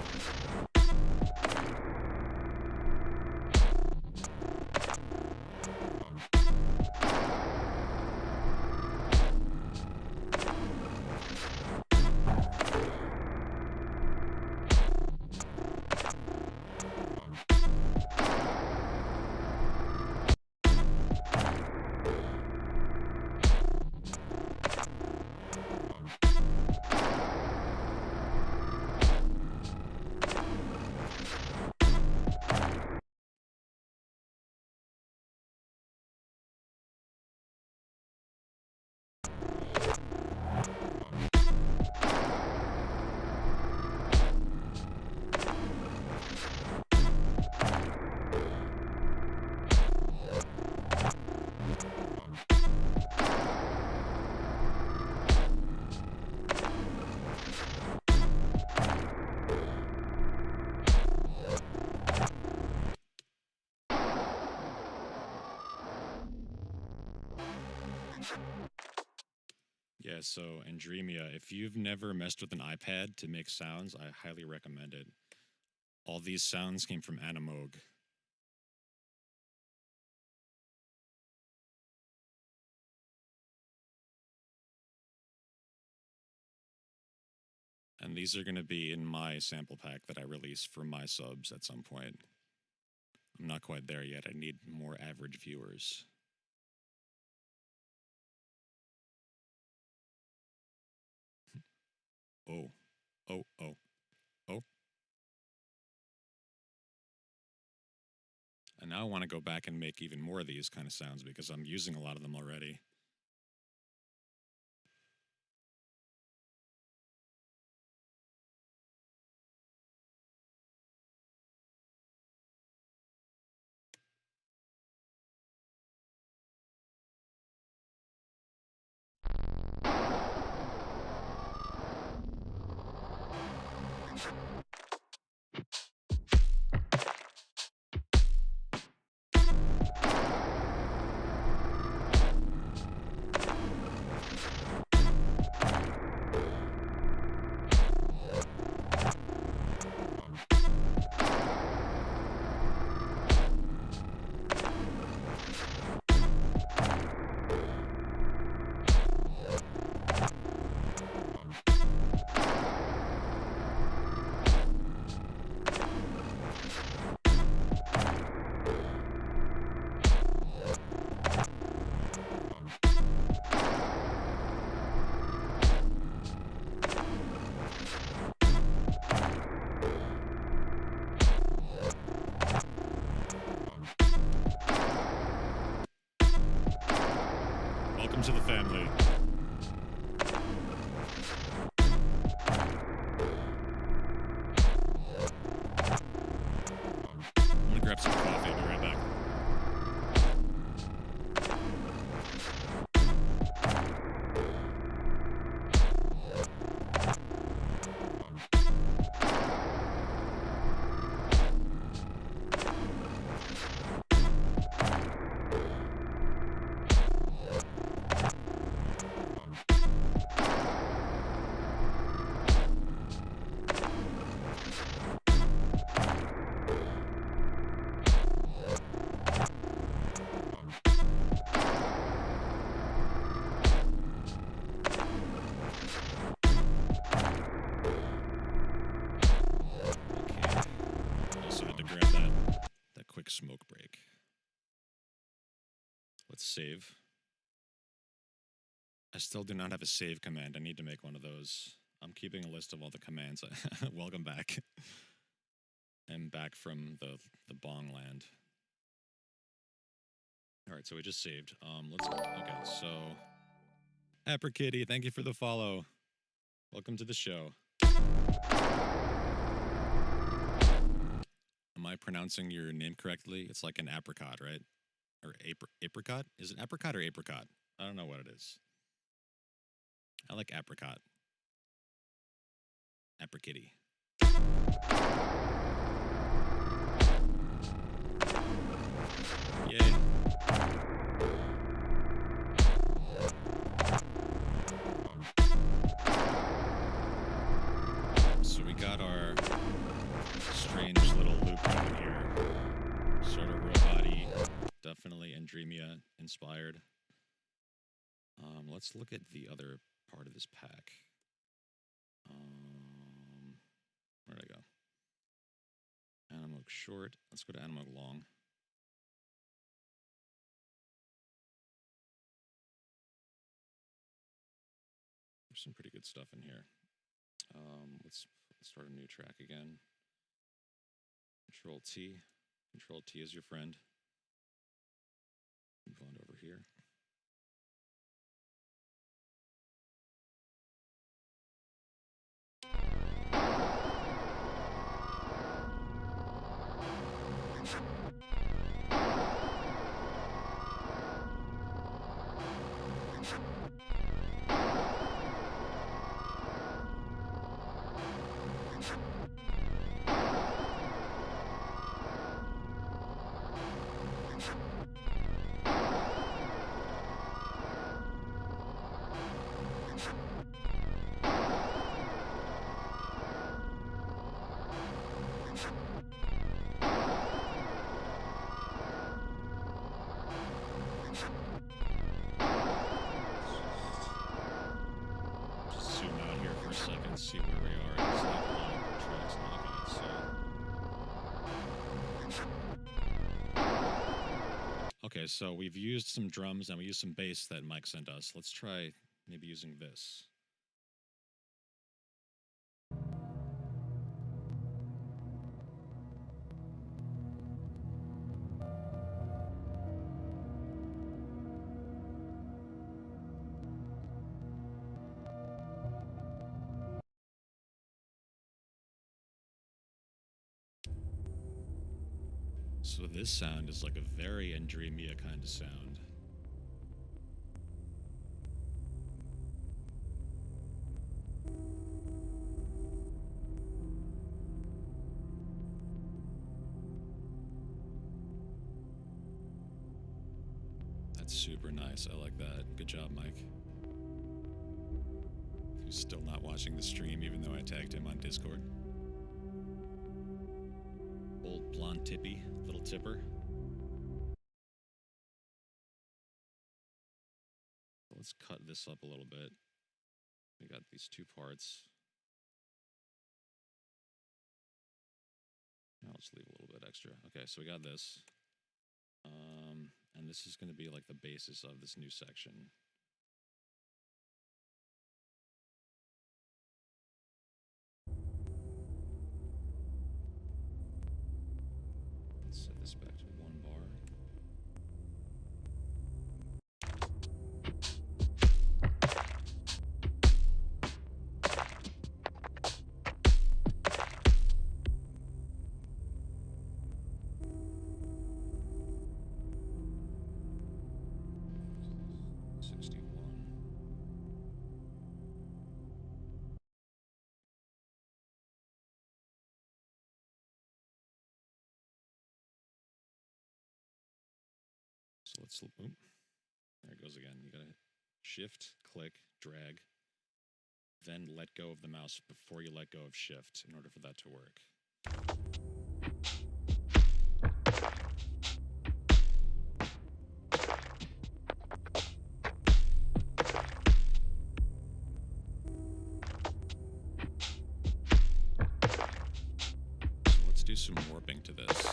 Yeah, so Andremia, if you've never messed with an iPad to make sounds, I highly recommend it. All these sounds came from Animoog. And these are going to be in my sample pack that I release for my subs at some point. I'm not quite there yet. I need more average viewers. Oh, oh, oh, oh. And now I want to go back and make even more of these kind of sounds because I'm using a lot of them already. Welcome to the family. I'm gonna grab some coffee. I'll be right back. Also had to grab that quick smoke break. Let's save. I still do not have a save command. I need to make one of those. I'm keeping a list of all the commands. Welcome back. I'm back from the bong land. All right, so we just saved. Okay, so Aprikitty, thank you for the follow. Welcome to the show. Am I pronouncing your name correctly? It's like an apricot, right? Or apricot? Is it apricot or apricot? I don't know what it is. I like apricot. Aprikitty. Yay. So we got our strange little loop going here. Sort of robot-y, definitely Andremia inspired. Let's look at the other part of this pack. Where'd I go? Analog short. Let's go to analog long. There's some pretty good stuff in here. Let's start a new track again. Control T. Control T is your friend. Move on over here. See where we are. It's like a lot of tracks knocking it, okay, so we've used some drums and we used some bass that Mike sent us. Let's try maybe using this. So this sound is like a very Andremia kind of sound. That's super nice. I like that. Good job, Mike. Who's still not watching the stream, even though I tagged him on Discord. Old blonde tippy, little tipper. Let's cut this up a little bit. We got these two parts. I'll just leave a little bit extra. Okay, so we got this. And this is going to be like the basis of this new section. Let's set this back to 1 bar. So let's, there it goes again. You gotta shift, click, drag, then let go of the mouse before you let go of shift in order for that to work. So let's do some warping to this.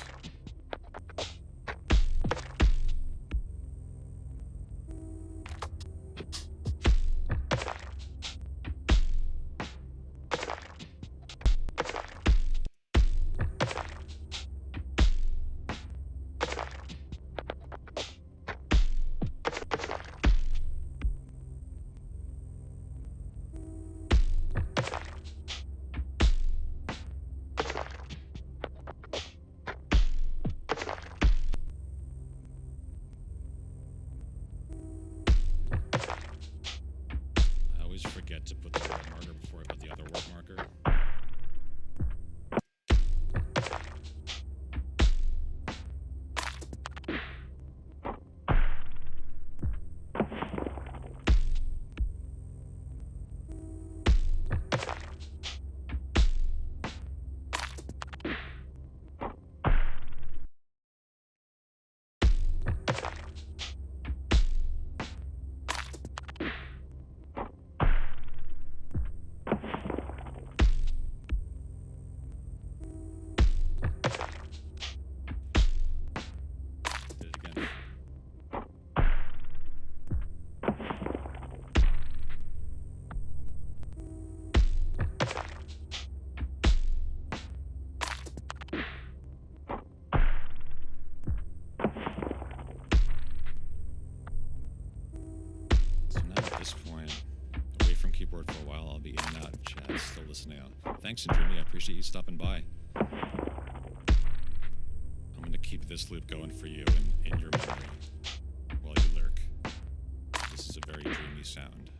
Forget to put the warp marker before I put the other warp marker. Keyboard for a while. I'll be in and out of chat, still listening out. Thanks, Jimmy. I appreciate you stopping by. I'm going to keep this loop going for you in your memory while you lurk. This is a very dreamy sound.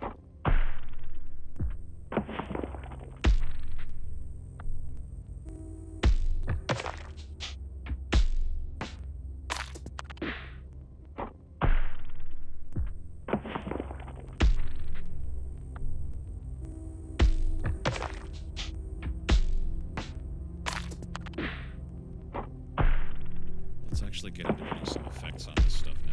Get into putting some effects on this stuff now.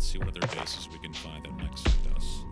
Let's see what other bases we can find that might suit us.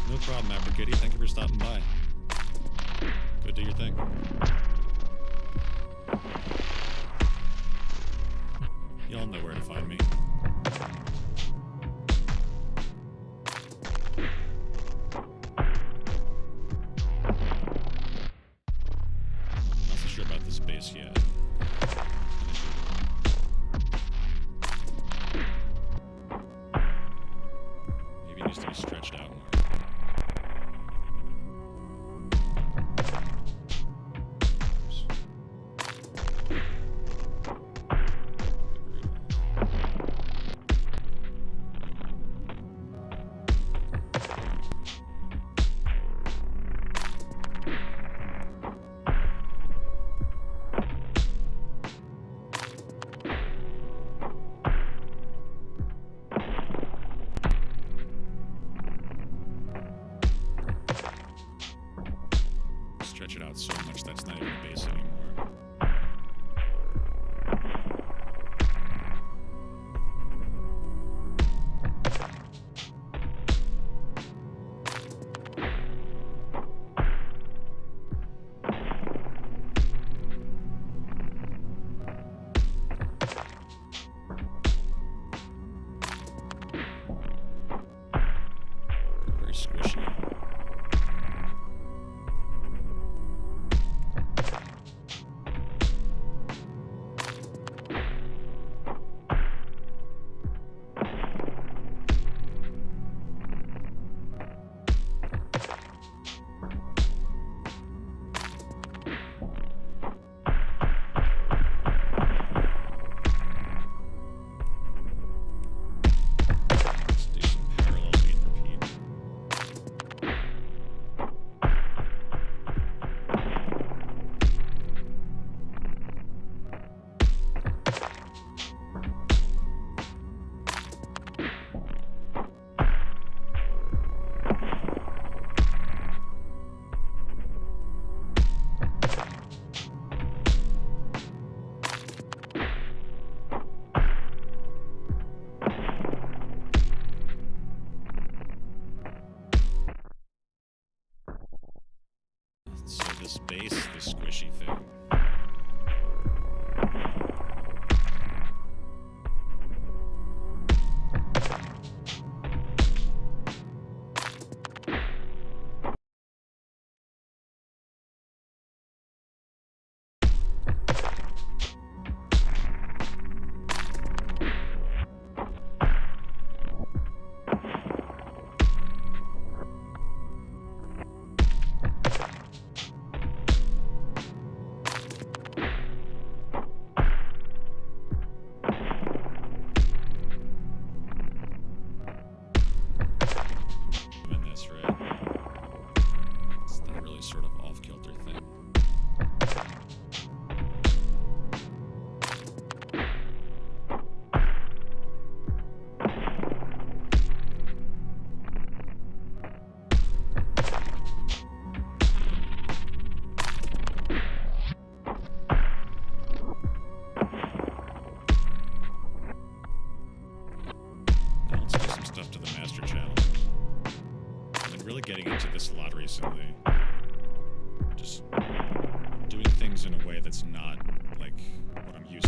No problem, Maverick Kitty. Thank you for stopping by. Go do your thing. Y'all know where to find me. Not so sure about this base yet. Maybe it needs to be stretched out more. Stretch it out so much that's not even a base anymore. Very squishy. So this base, this squishy thing. Getting into this a lot recently. Just doing things in a way that's not like what I'm used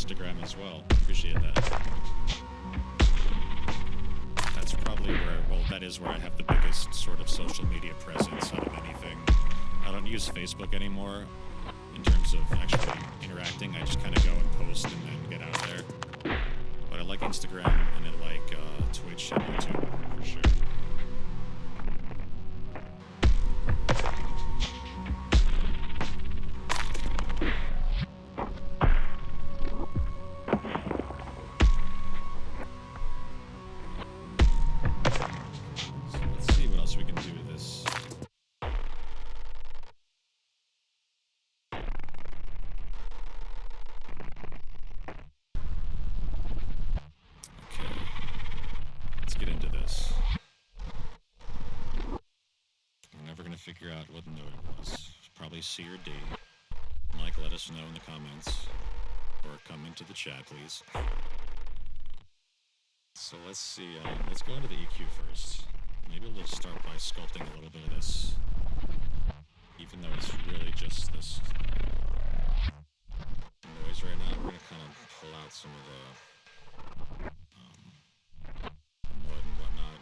Instagram as well. Appreciate that. That's probably where, well, that is where I have the biggest sort of social media presence out of anything. I don't use Facebook anymore in terms of actually interacting. I just kind of go and post and then get out there. But I like Instagram and I like Twitch and YouTube for sure. Figure out what note it was. Probably C or D. Mike, let us know in the comments. Or come into the chat, please. So let's see. Let's go into the EQ first. Maybe we'll start by sculpting a little bit of this. Even though it's really just this noise right now, we're going to kind of pull out some of the mud and whatnot.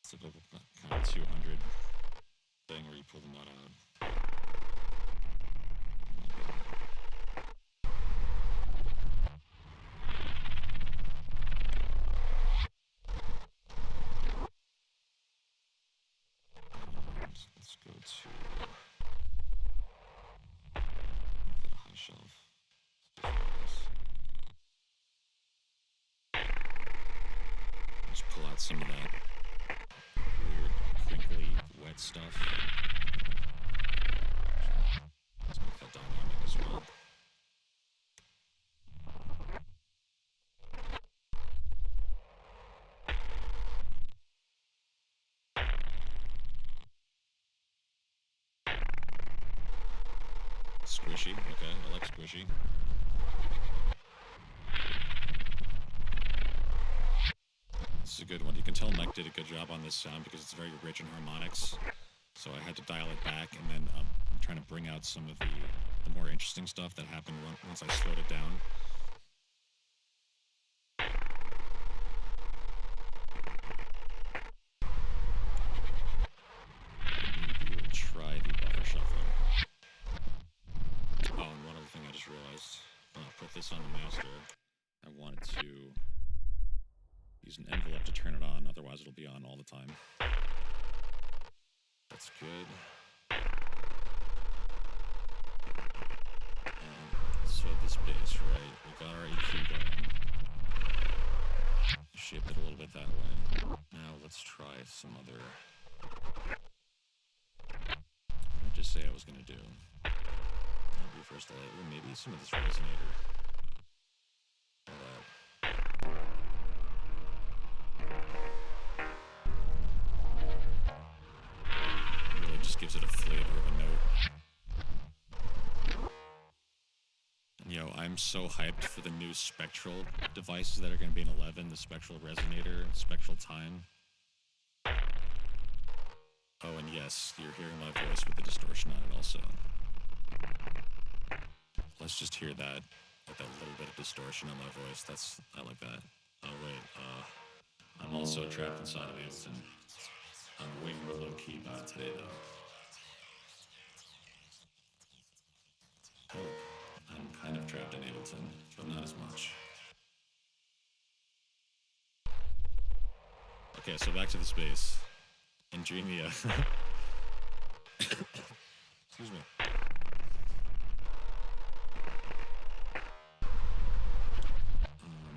It's a kind of 200 thing where you pull the mud out. Let's go to the high shelf. Just pull out some of that weird, crinkly, wet stuff. Let's make that dynamic as well. Squishy, okay, I like squishy. This is a good one. You can tell Mike did a good job on this sound because it's very rich in harmonics. So I had to dial it back, and then I'm trying to bring out some of the more interesting stuff that happened once I slowed it down. Maybe we'll try the buffer shuffler. Oh, and one other thing I just realized. When I put this on the master, I wanted to use an envelope to turn it on, otherwise it'll be on all the time. That's good. So this bass, right? We got our EQ going. Shaped it a little bit that way. Now let's try some other. What did I just say I was gonna do? Maybe first delay. Ooh, maybe some of this resonator. Really just gives it a flavor of a note. Yo, I'm so hyped for the new spectral devices that are going to be in 11, the spectral resonator, spectral time. Oh, and yes, you're hearing my voice with the distortion on it also. Let's just hear that, with that little bit of distortion on my voice. I like that. Oh wait, I'm also trapped inside of Ableton. I'm way more low-key about it today though. Oh. I'm kind of trapped in Ableton, but not as much. Okay, so back to the space. In Dreamia. Excuse me.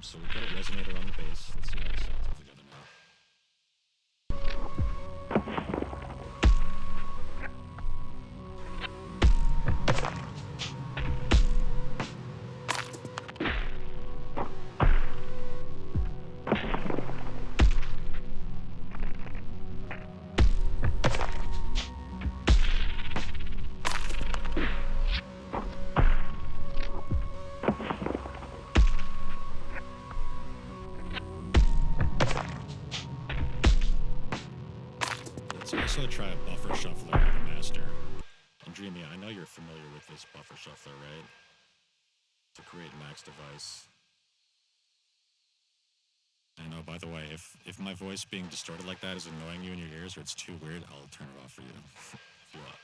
So we've got a resonator on the bass. Let's see how this sounds together now. Also try a buffer shuffler with the master. And Dreamy, I know you're familiar with this buffer shuffler, right? to create max device. I know, by the way, if my voice being distorted like that is annoying you in your ears or it's too weird, I'll turn it off for you if you want.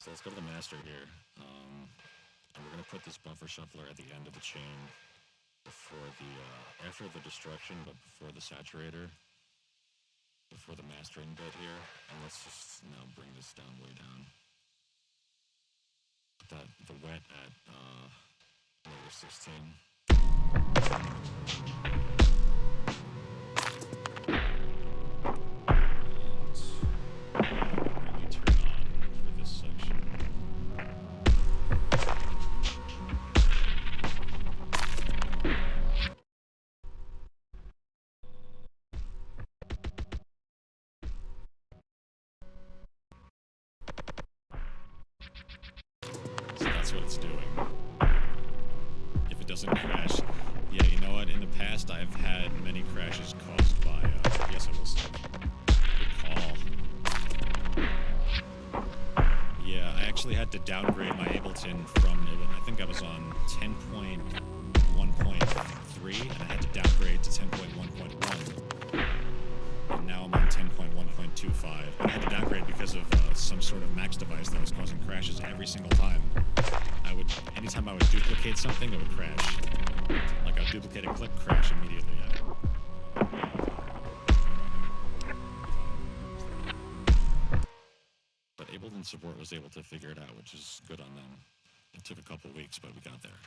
So let's go to the master here. And we're going to put this buffer shuffler at the end of the chain before the, after the destruction, but before the saturator, before the mastering bit here. And let's just now bring this down way down. Put the wet at -16. That's what it's doing. If it doesn't crash, yeah, you know what? In the past, I've had many crashes caused by. Yes, I will say. Good call. Yeah, I actually had to downgrade my Ableton from. I think I was on 10.1.3, and I had to downgrade to 10.1.1. And now I'm on 10.1.25. I had to downgrade because of some sort of max device that was causing crashes every single time. Anytime I would duplicate something, it would crash. Like I would duplicate a clip, crash immediately. But Ableton support was able to figure it out, which is good on them. It took a couple weeks, but we got there.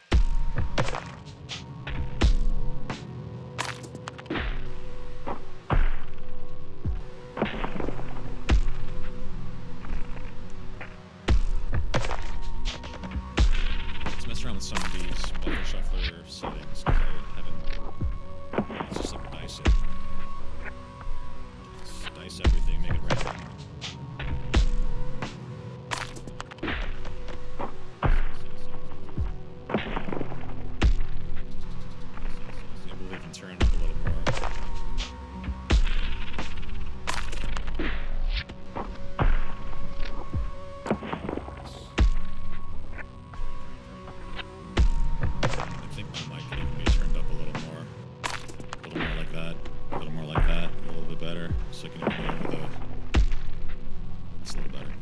Around with some of these buffer shuffler settings because I haven't. It's just like dice it. Just dice everything, make it random. Maybe we can turn it up a little more. So I can even go over the... That's a little better.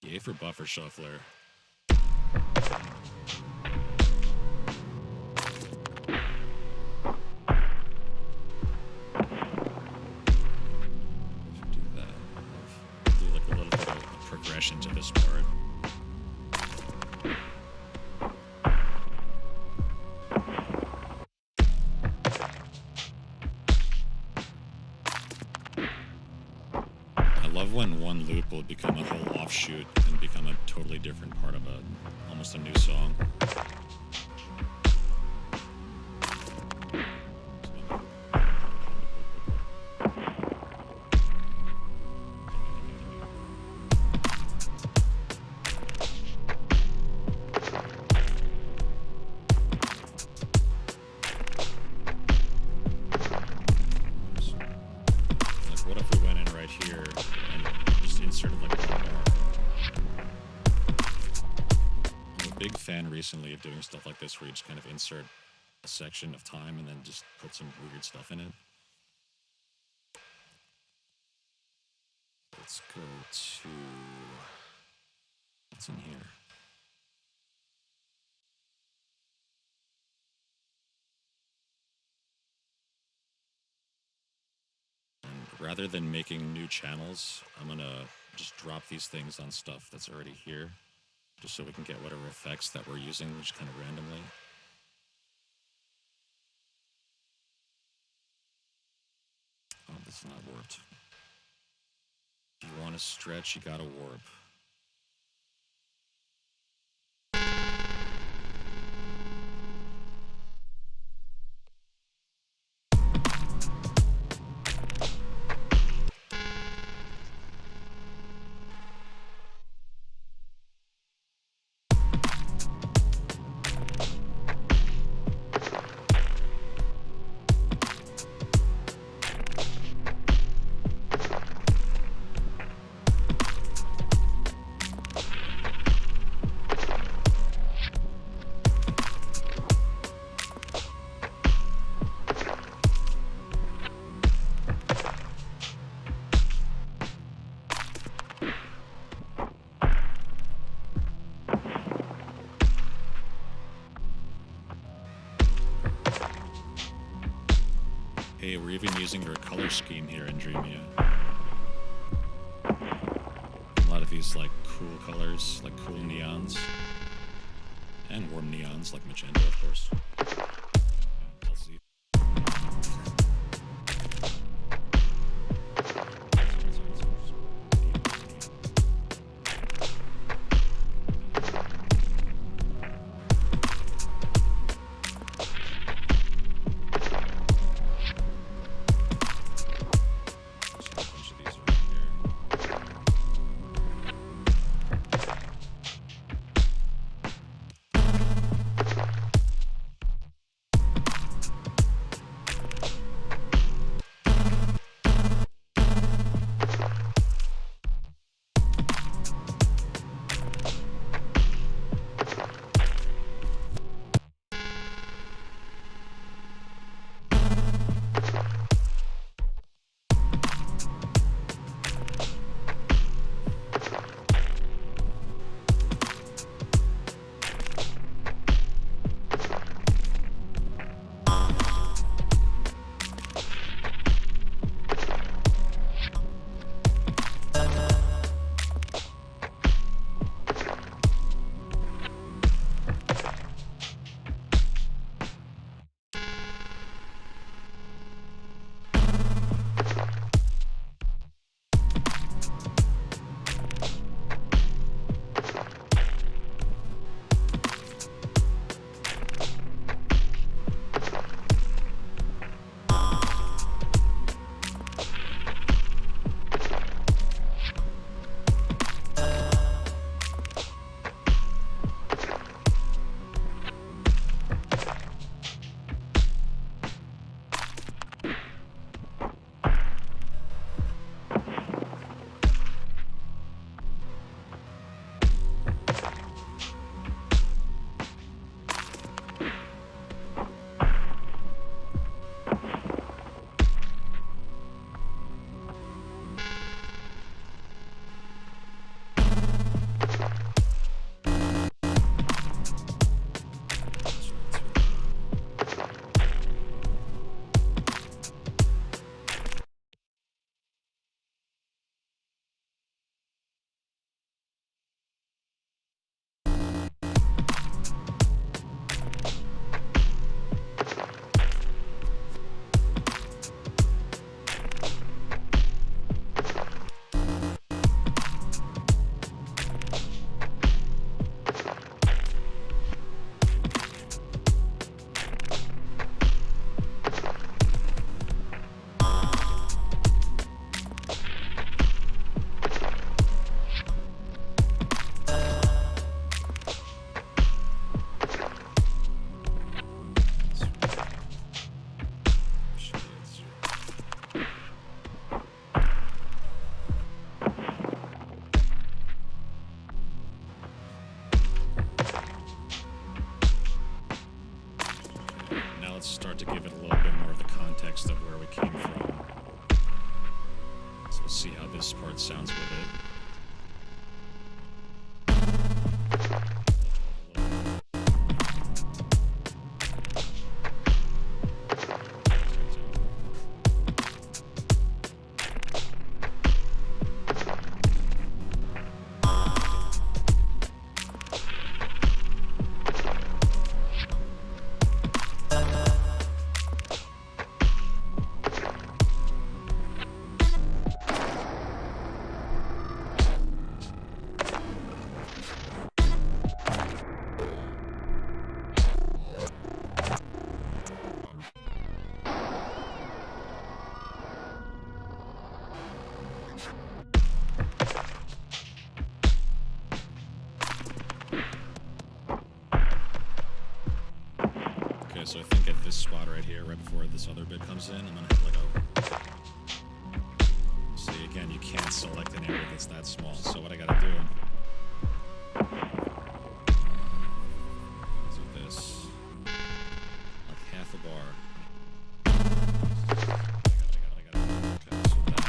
Yay for buffer shuffler. Do like a little bit of progression to this part. I love when one loop will become a whole offshoot and become a totally different part of almost a new song. What if we went in right here and just inserted like a bar? I'm a big fan recently of doing stuff like this where you just kind of insert a section of time and then just put some weird stuff in it. Let's go to what's in here. And rather than making new channels, I'm gonna just drop these things on stuff that's already here, just so we can get whatever effects that we're using just kind of randomly. Oh, this is not warped. If you want to stretch, you gotta warp. Hey, we're even using their color scheme here in Dreamia. A lot of these like cool colors, like cool neons. And warm neons like magenta, of course. LC. see how this part sounds with it. So I think at this spot right here, right before this other bit comes in, I'm gonna have like a... See, again, you can't select an area that's that small. So what I gotta do is with this, like half a bar. Okay, so that.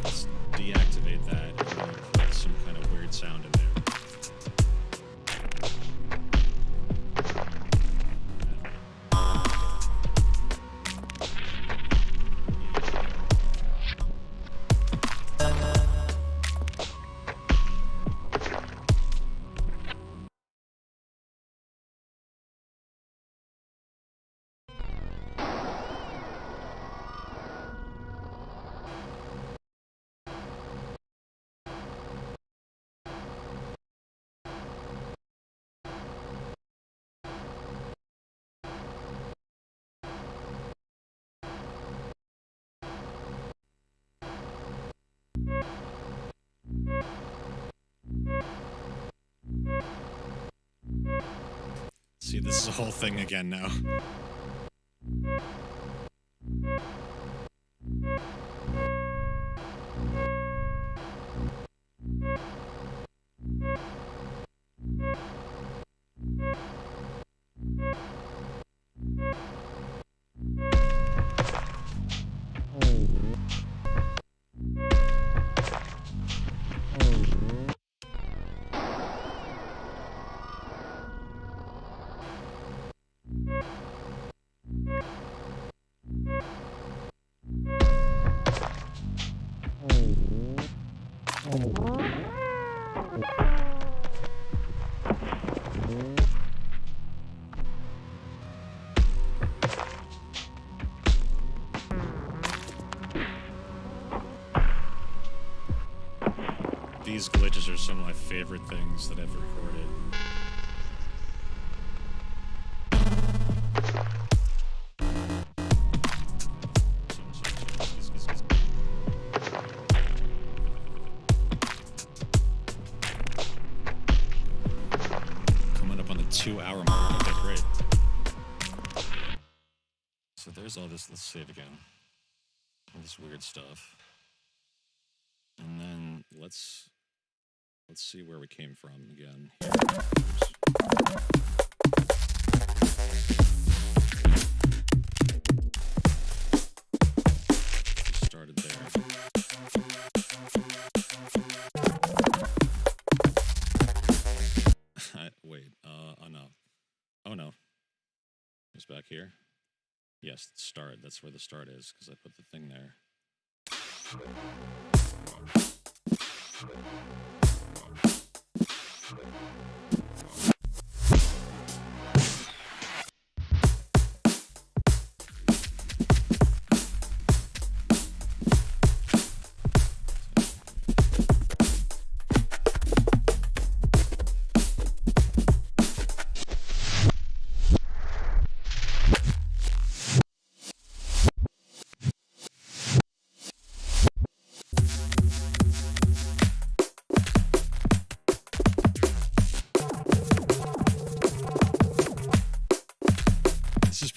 Let's deactivate that and then put some kind of weird sound in there. See, this is a whole thing again now. These glitches are some of my favorite things that I've recorded. Coming up on the 2-hour mark. Okay, great. So there's all this. Let's save again. All this weird stuff. And then let's see where we came from again. We started there. Wait, oh no. Oh no. It's back here? Yes, start. That's where the start is, because I put the thing there.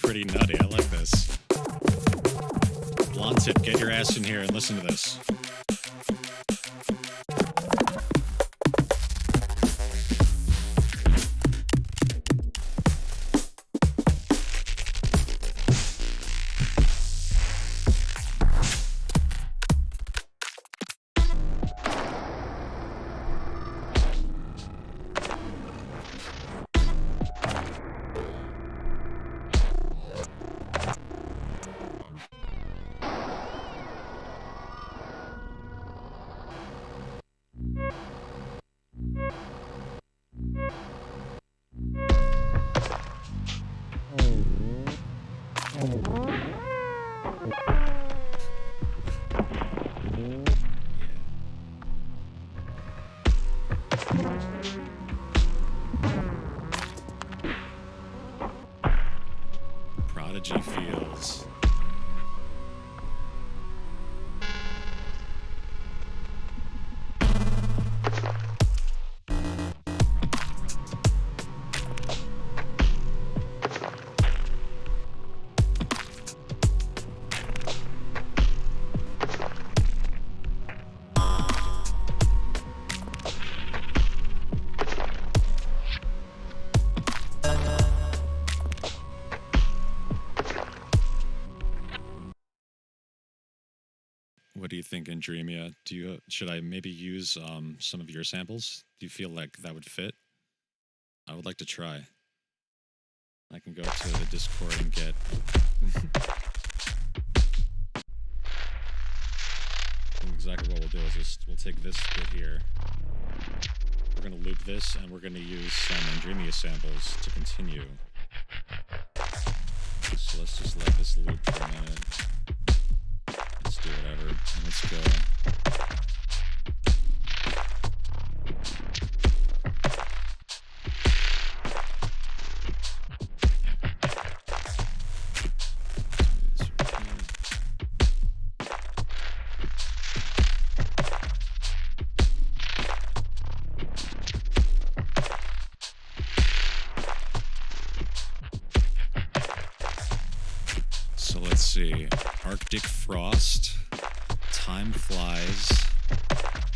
Pretty nutty. I like this. Blonde tip, get your ass in here and listen to this. Prodigy feels. What do you think, Andremia? Should I maybe use some of your samples? Do you feel like that would fit? I would like to try. I can go to the Discord and get. Exactly what we'll do is we'll take this bit here. We're gonna loop this, and we're gonna use some Andremia samples to continue. So let's just let this loop for a minute. Let's do whatever. And let's go. So let's see. Arctic Frost, Time Flies,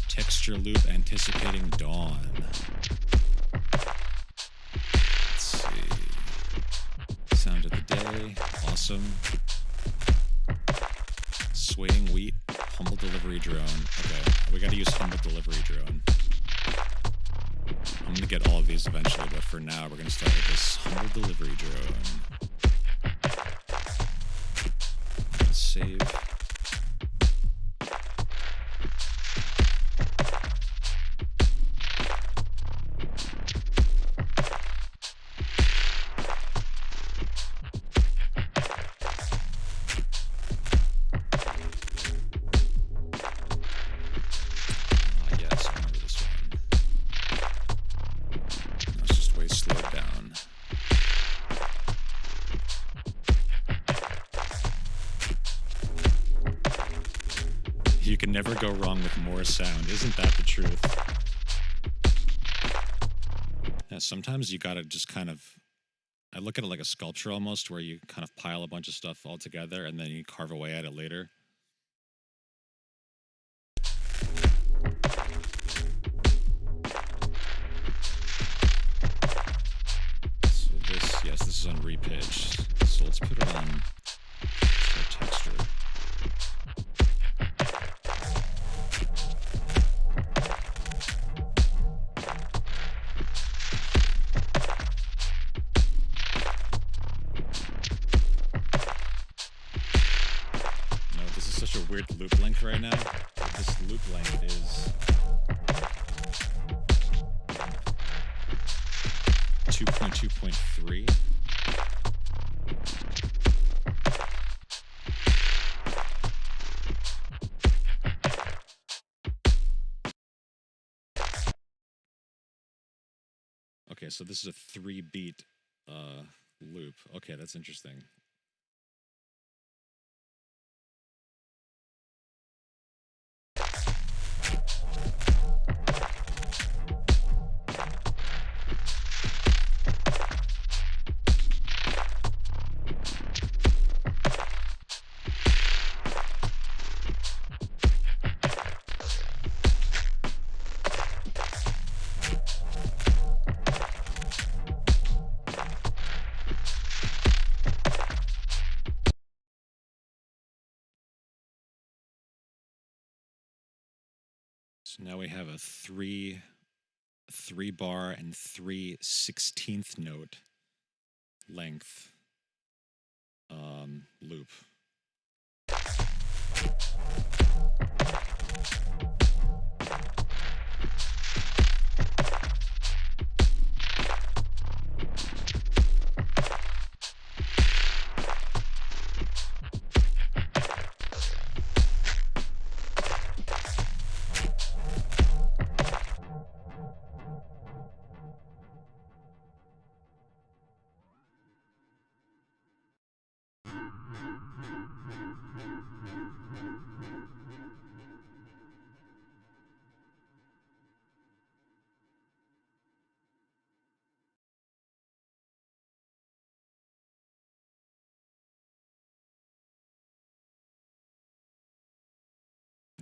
Texture Loop Anticipating Dawn. Let's see. Sound of the Day, awesome. Swaying Wheat, Humble Delivery Drone. Okay, we gotta use Humble Delivery Drone. I'm gonna get all of these eventually, but for now we're gonna start with this Humble Delivery Drone. Save. Yes, I remember this one. Now it's just way slowed down. You can never go wrong with more sound. Isn't that the truth? Yeah, sometimes you gotta just kind of... I look at it like a sculpture almost, where you kind of pile a bunch of stuff all together and then you carve away at it later. So this, yes, this is on repitch. So let's put it on texture. Such a weird loop length right now. This loop length is 2.2.3. Okay, so this is a 3-beat loop. Okay, that's interesting. So now we have a 3-bar and 3/16th note length loop.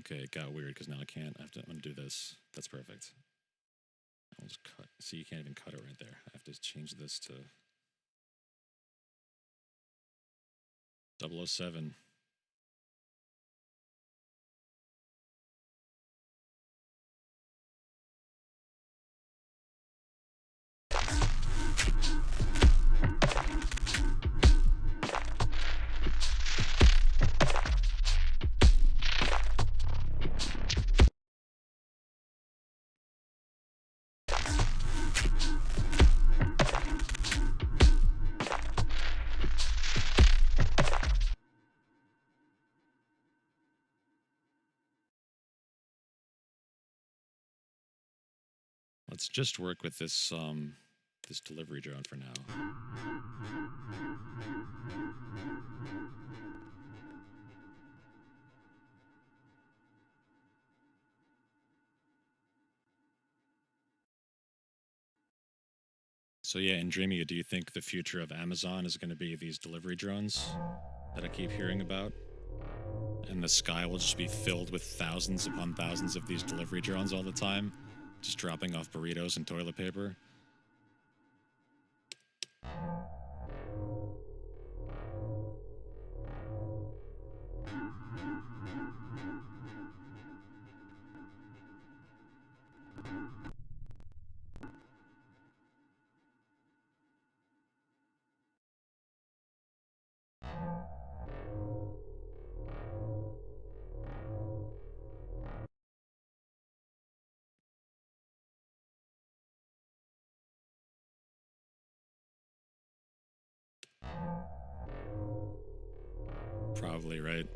Okay, it got weird because now I can't. I have to undo this. That's perfect. I'll just cut. See, you can't even cut it right there. I have to change this to 007. Let's just work with this this delivery drone for now. So yeah, and Dreamy, do you think the future of Amazon is going to be these delivery drones that I keep hearing about? And the sky will just be filled with thousands upon thousands of these delivery drones all the time, just dropping off burritos and toilet paper? Probably, right?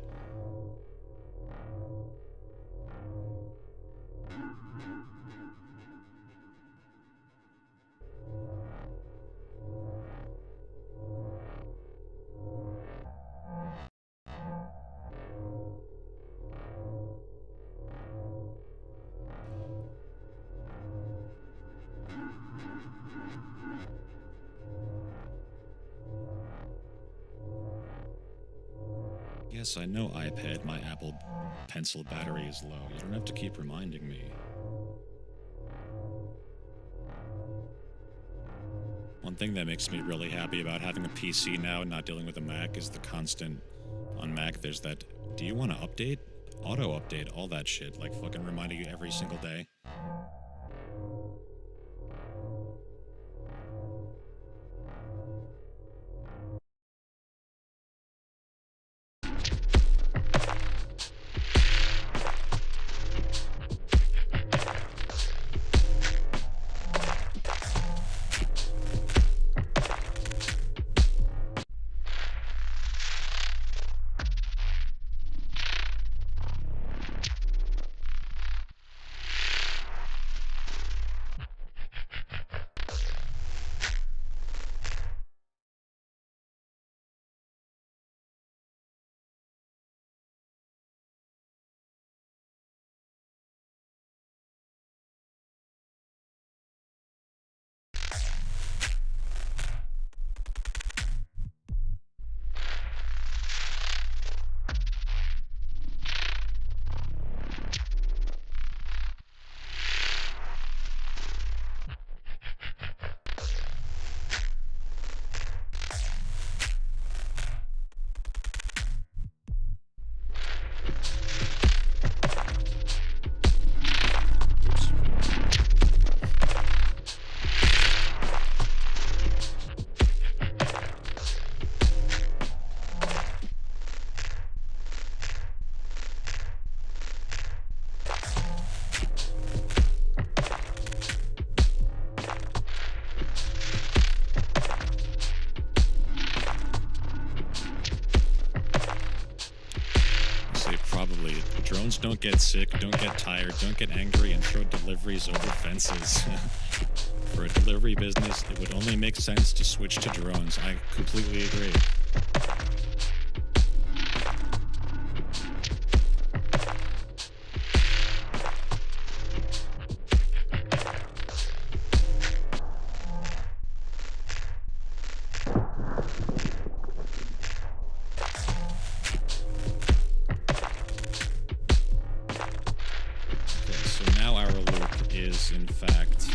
Yes, I know, iPad, my Apple Pencil battery is low. You don't have to keep reminding me. One thing that makes me really happy about having a PC now and not dealing with a Mac is the constant, on Mac, there's that, do you want to update? Auto update, all that shit, like fucking reminding you every single day. Drones don't get sick, don't get tired, don't get angry, and throw deliveries over fences. For a delivery business, it would only make sense to switch to drones. I completely agree. is in fact,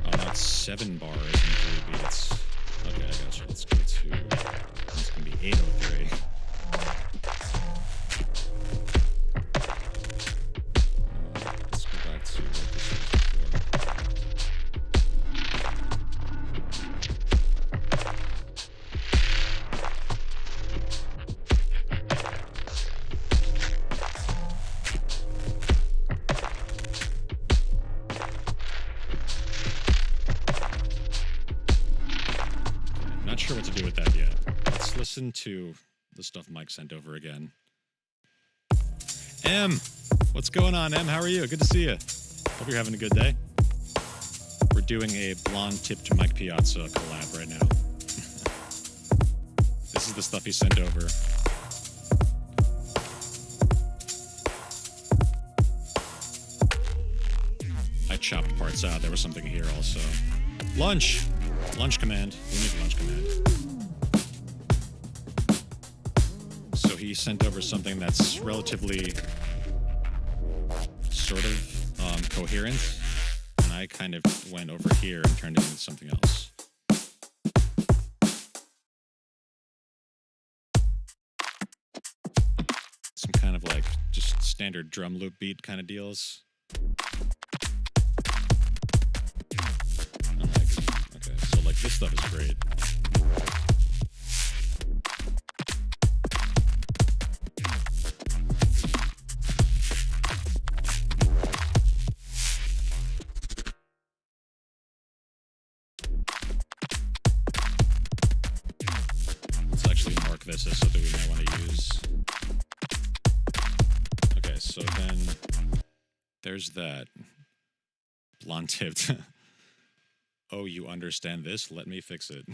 oh, not 7 bars and 3 beats. Okay, I gotcha. Let's go to, it's gonna be 803. Let's go back to what this was before. Not sure what to do with that yet. Let's listen to the stuff Mike sent over again. M, what's going on, M? How are you? Good to see you. Hope you're having a good day. We're doing a blonde-tipped Mike Piazza collab right now. This is the stuff he sent over. I chopped parts out. There was something here also. Lunch! Lunch command. We need lunch command. So he sent over something that's relatively sort of coherent, and I kind of went over here and turned it into something else. Some kind of like just standard drum loop beat kind of deals. Okay, so like this stuff is great. Let's actually mark this as something we might want to use. Okay, so then there's that. Blonde tipped. Oh, you understand this? Let me fix it.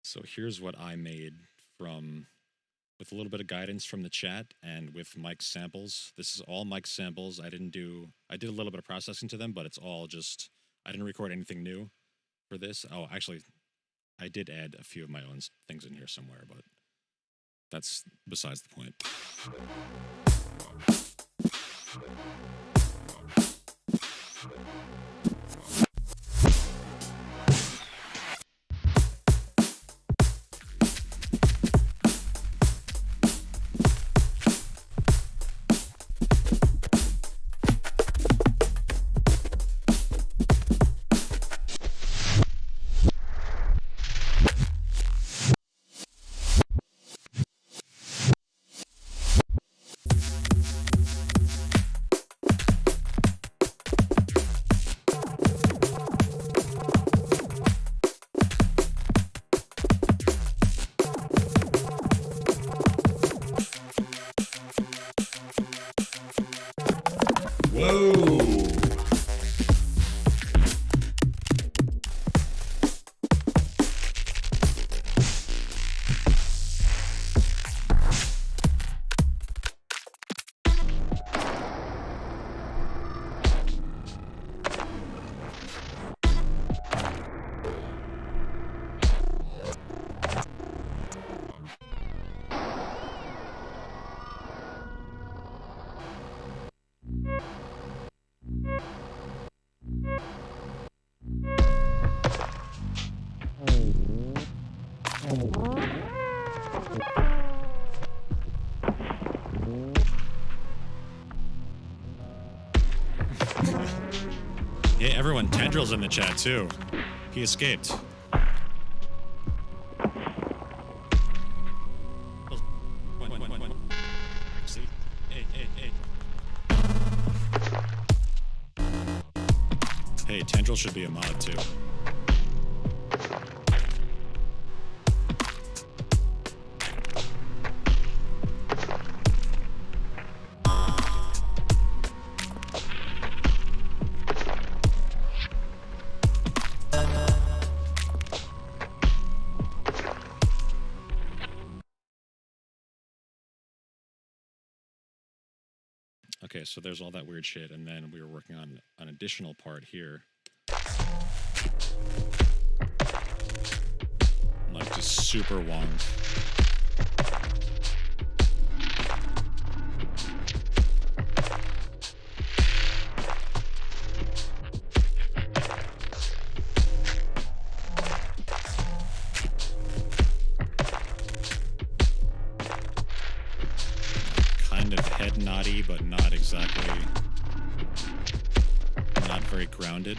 So here's what I made from, with a little bit of guidance from the chat and with Mike's samples. This is all Mike's samples. I did a little bit of processing to them, but it's all just, I didn't record anything new for this. Oh, actually, I did add a few of my own things in here somewhere, but that's besides the point. Yeah, everyone, Tendrill's in the chat too. He escaped. Hey, Tendrill should be a mod too. Okay, so there's all that weird shit, and then we were working on an additional part here. Like, just super wonged. kind of head noddy, but not exactly, not very grounded.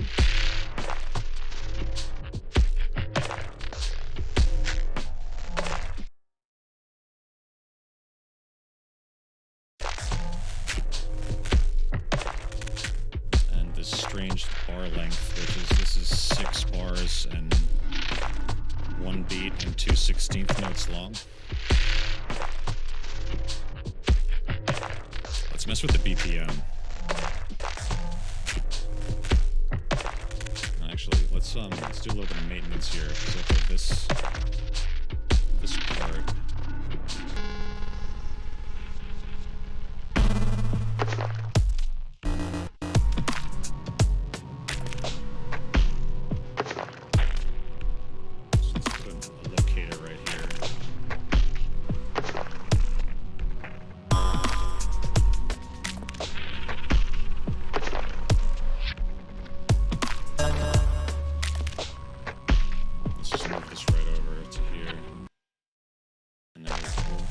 And this strange bar length, which is, this is 6 bars and 1 beat and 2 16th notes long. Let's mess with the BPM. Actually, let's do a little bit of maintenance here. So, okay, this part. So let's put a locator right here.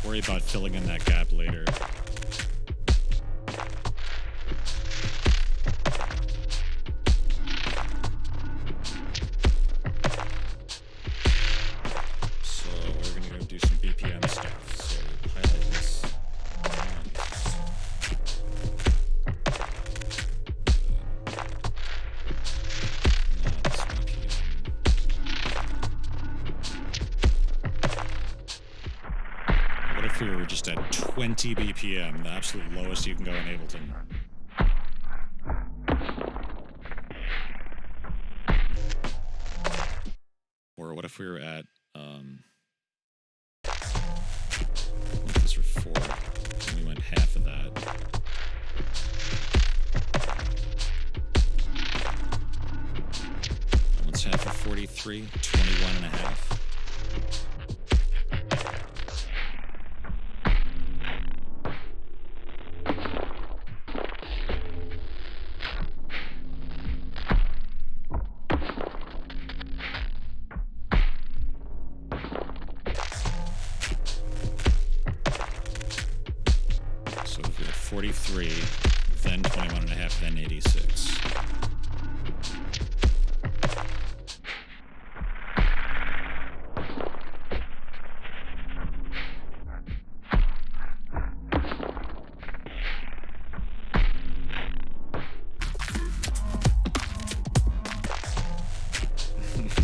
Worry about filling in that gap later. So we're gonna go do some BPM stuff. So highlight this. We were just at 20 BPM, the absolute lowest you can go in Ableton. Or what if we were at, what if this were 4, and we went half of that? And what's half of 43? 21 and a half. So if we had 43, then 21 and a half, then 86.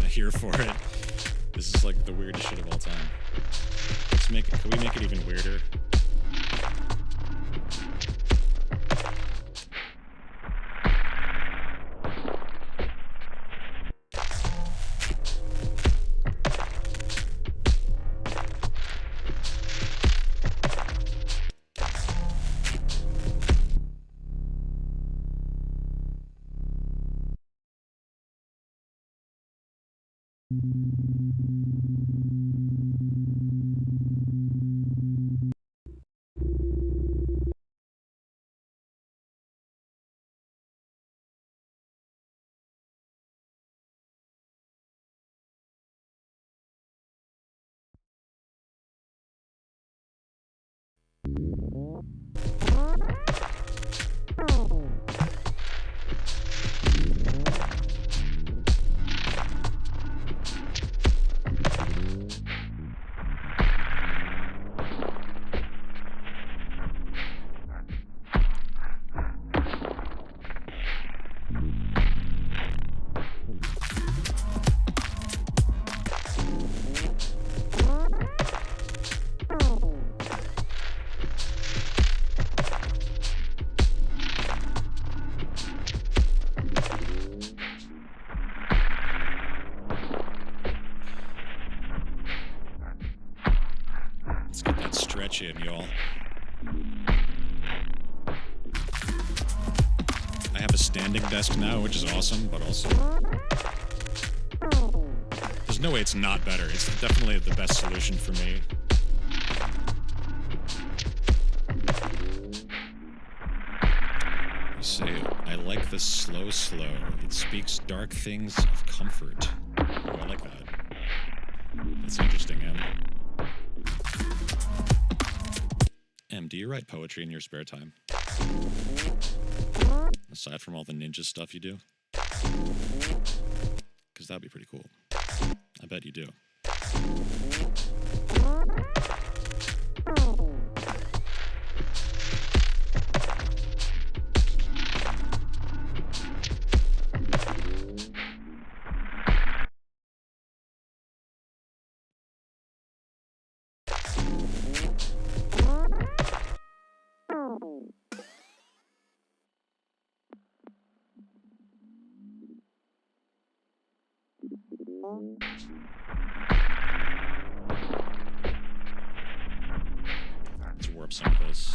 Here for it. This is like the weirdest shit of all time. Let's make it, can we make it even weirder? Stretch in, y'all. I have a standing desk now, which is awesome, but also there's no way it's not better. It's definitely the best solution for me. You say, I like the slow. It speaks dark things of comfort. Oh, I like that. That's interesting, Em. M, do you write poetry in your spare time? Aside from all the ninja stuff you do? Because that'd be pretty cool. I bet you do. Let's warp some of this.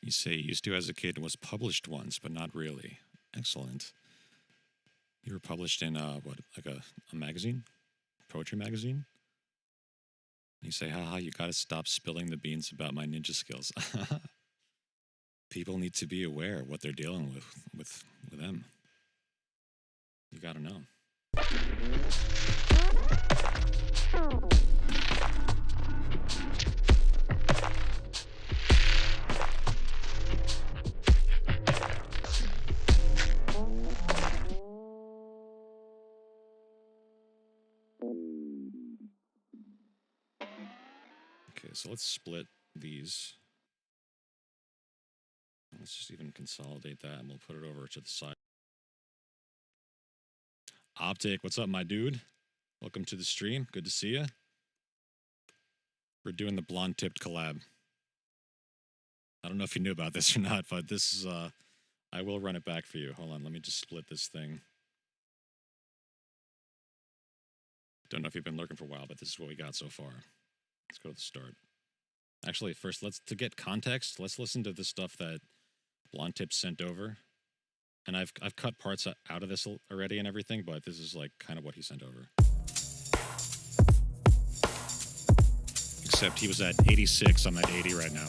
You say you used to as a kid and was published once, but not really. Excellent. You were published in, what, like a magazine? Poetry magazine? You say, haha, you gotta stop spilling the beans about my ninja skills. People need to be aware of what they're dealing with them. You gotta know. Okay, so let's split these. Let's just even consolidate that and we'll put it over to the side. Optic, what's up, my dude? Welcome to the stream. Good to see you. We're doing the blonde tipped collab. I don't know if you knew about this or not, but this is, I will run it back for you. Hold on, let me just split this thing. Don't know if you've been lurking for a while, but this is what we got so far. Let's go to the start. Actually, first, to get context, let's listen to the stuff that Blonde Tip sent over. And I've cut parts out of this already and everything, but this is like kind of what he sent over. Except he was at 86, I'm at 80 right now.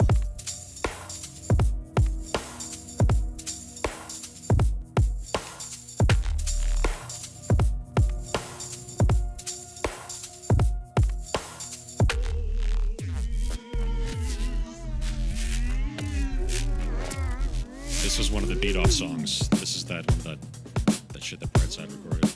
This was one of the beat-off songs. This is that shit that Brightside recorded.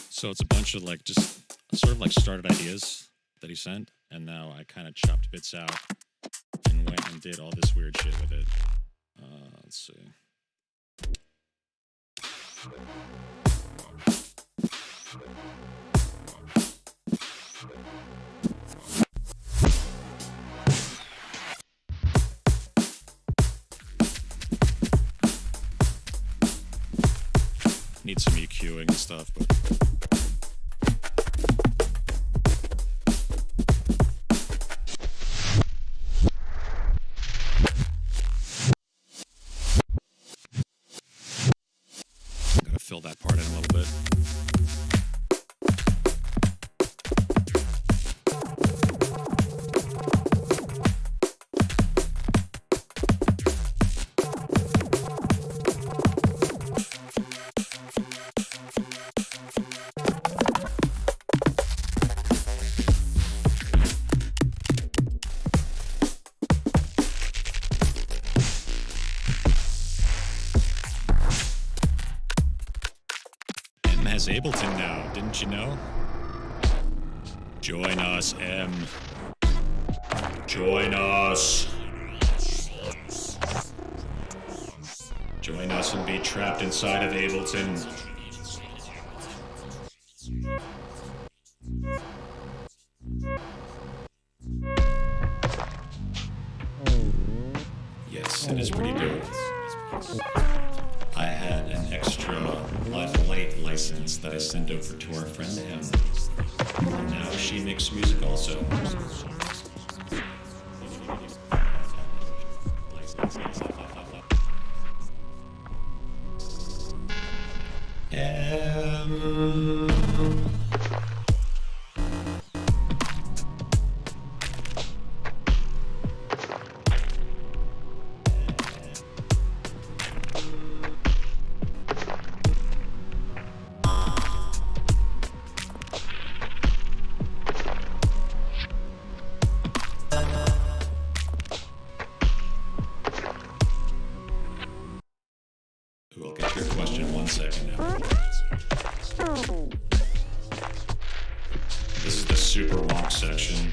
So it's a bunch of like just sort of like started ideas that he sent, and now I kind of chopped bits out and went and did all this weird shit with it. Let's see. Need some EQing and stuff, but I'm gonna fill that part in a little bit. Ableton now, didn't you know? Join us, M. Join us. Join us and be trapped inside of Ableton. Yes, it is pretty dope. I had an extra light license that I sent over to our friend Em. And now she makes music also. I'll get your question 1 second now. This is the super wonk section.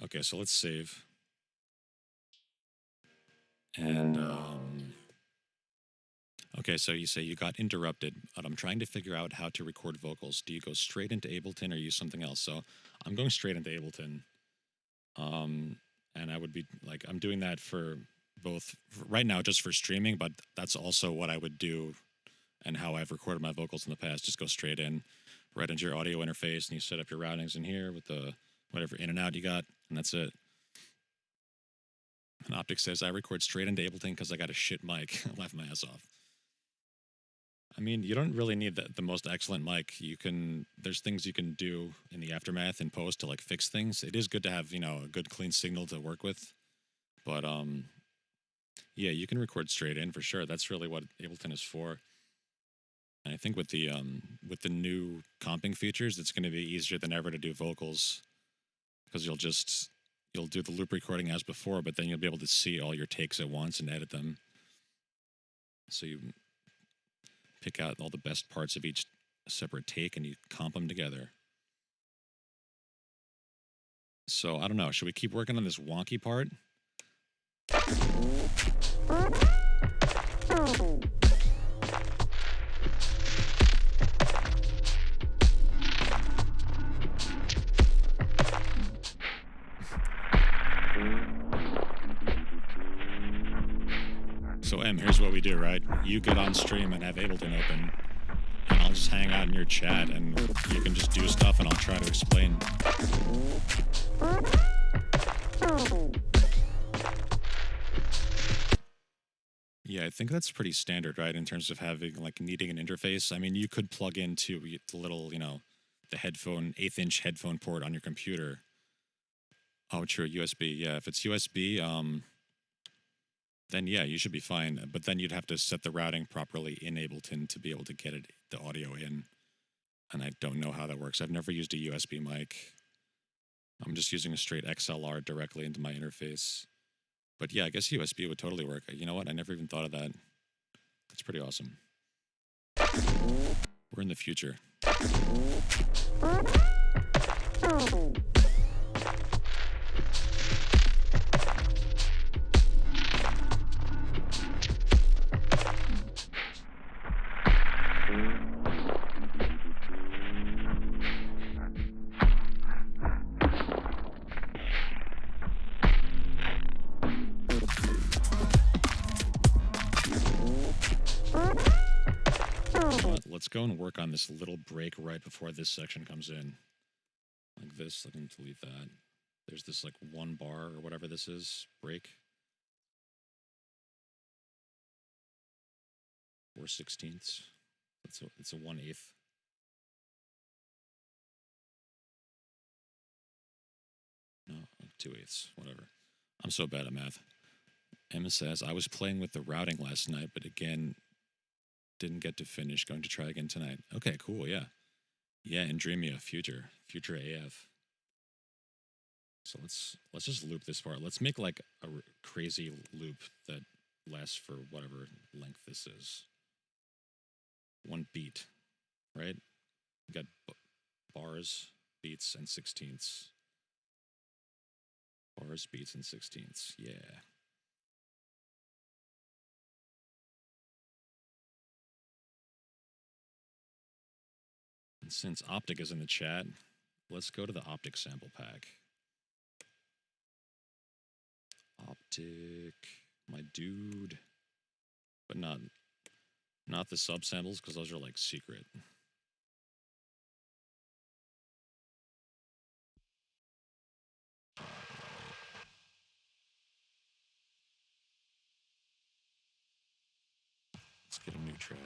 Okay, so let's save. And, okay, so you say you got interrupted, but I'm trying to figure out how to record vocals. Do you go straight into Ableton or use something else? So I'm going straight into Ableton. And I would be, like, I'm doing that for both, right now, just for streaming, but that's also what I would do and how I've recorded my vocals in the past. Just go straight in, right into your audio interface, and you set up your routings in here with the whatever in and out you got, and that's it. And Optic says, I record straight into Ableton because I got a shit mic. Laugh my ass off. I mean, you don't really need the most excellent mic. There's things you can do in the aftermath and post to like fix things. It is good to have, a good clean signal to work with. But yeah, you can record straight in for sure. That's really what Ableton is for. And I think with the new comping features, it's going to be easier than ever to do vocals because you'll do the loop recording as before, but then you'll be able to see all your takes at once and edit them. So you pick out all the best parts of each separate take and you comp them together. So I don't know. Should we keep working on this wonky part? So Em, here's what we do, right? You get on stream and have Ableton open, and I'll just hang out in your chat, and you can just do stuff, and I'll try to explain. Yeah, I think that's pretty standard, right? In terms of having, like, needing an interface. I mean, you could plug into the little, the headphone, 1/8-inch headphone port on your computer. Oh, true, USB. Yeah, if it's USB, then yeah, you should be fine. But then you'd have to set the routing properly in Ableton to be able to get the audio in. And I don't know how that works. I've never used a USB mic. I'm just using a straight XLR directly into my interface. But yeah, I guess USB would totally work. You know what? I never even thought of that. That's pretty awesome. We're in the future. Let's go and work on this little break right before this section comes in. Like this, let me delete that. There's this like 1 bar or whatever this is, break. 4/16. It's a 1/8. No, 2/8, whatever. I'm so bad at math. Emma says, I was playing with the routing last night, but again, didn't get to finish. Going to try again tonight. Okay, cool, yeah. Yeah, and Dreamia, future AF. So let's just loop this part. Let's make like a crazy loop that lasts for whatever length this is. 1 beat, right? We got bars, beats, and sixteenths. Bars, beats, and sixteenths. Yeah. And since Optic is in the chat, let's go to the Optic sample pack. Optic, my dude. But not the subsamples, because those are like secret. Let's get a new track.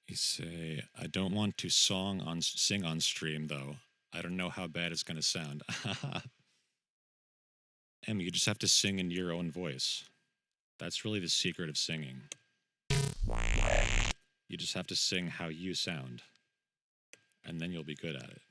You say, I don't want to sing on stream though. I don't know how bad it's gonna sound. Em, you just have to sing in your own voice. That's really the secret of singing. You just have to sing how you sound, and then you'll be good at it.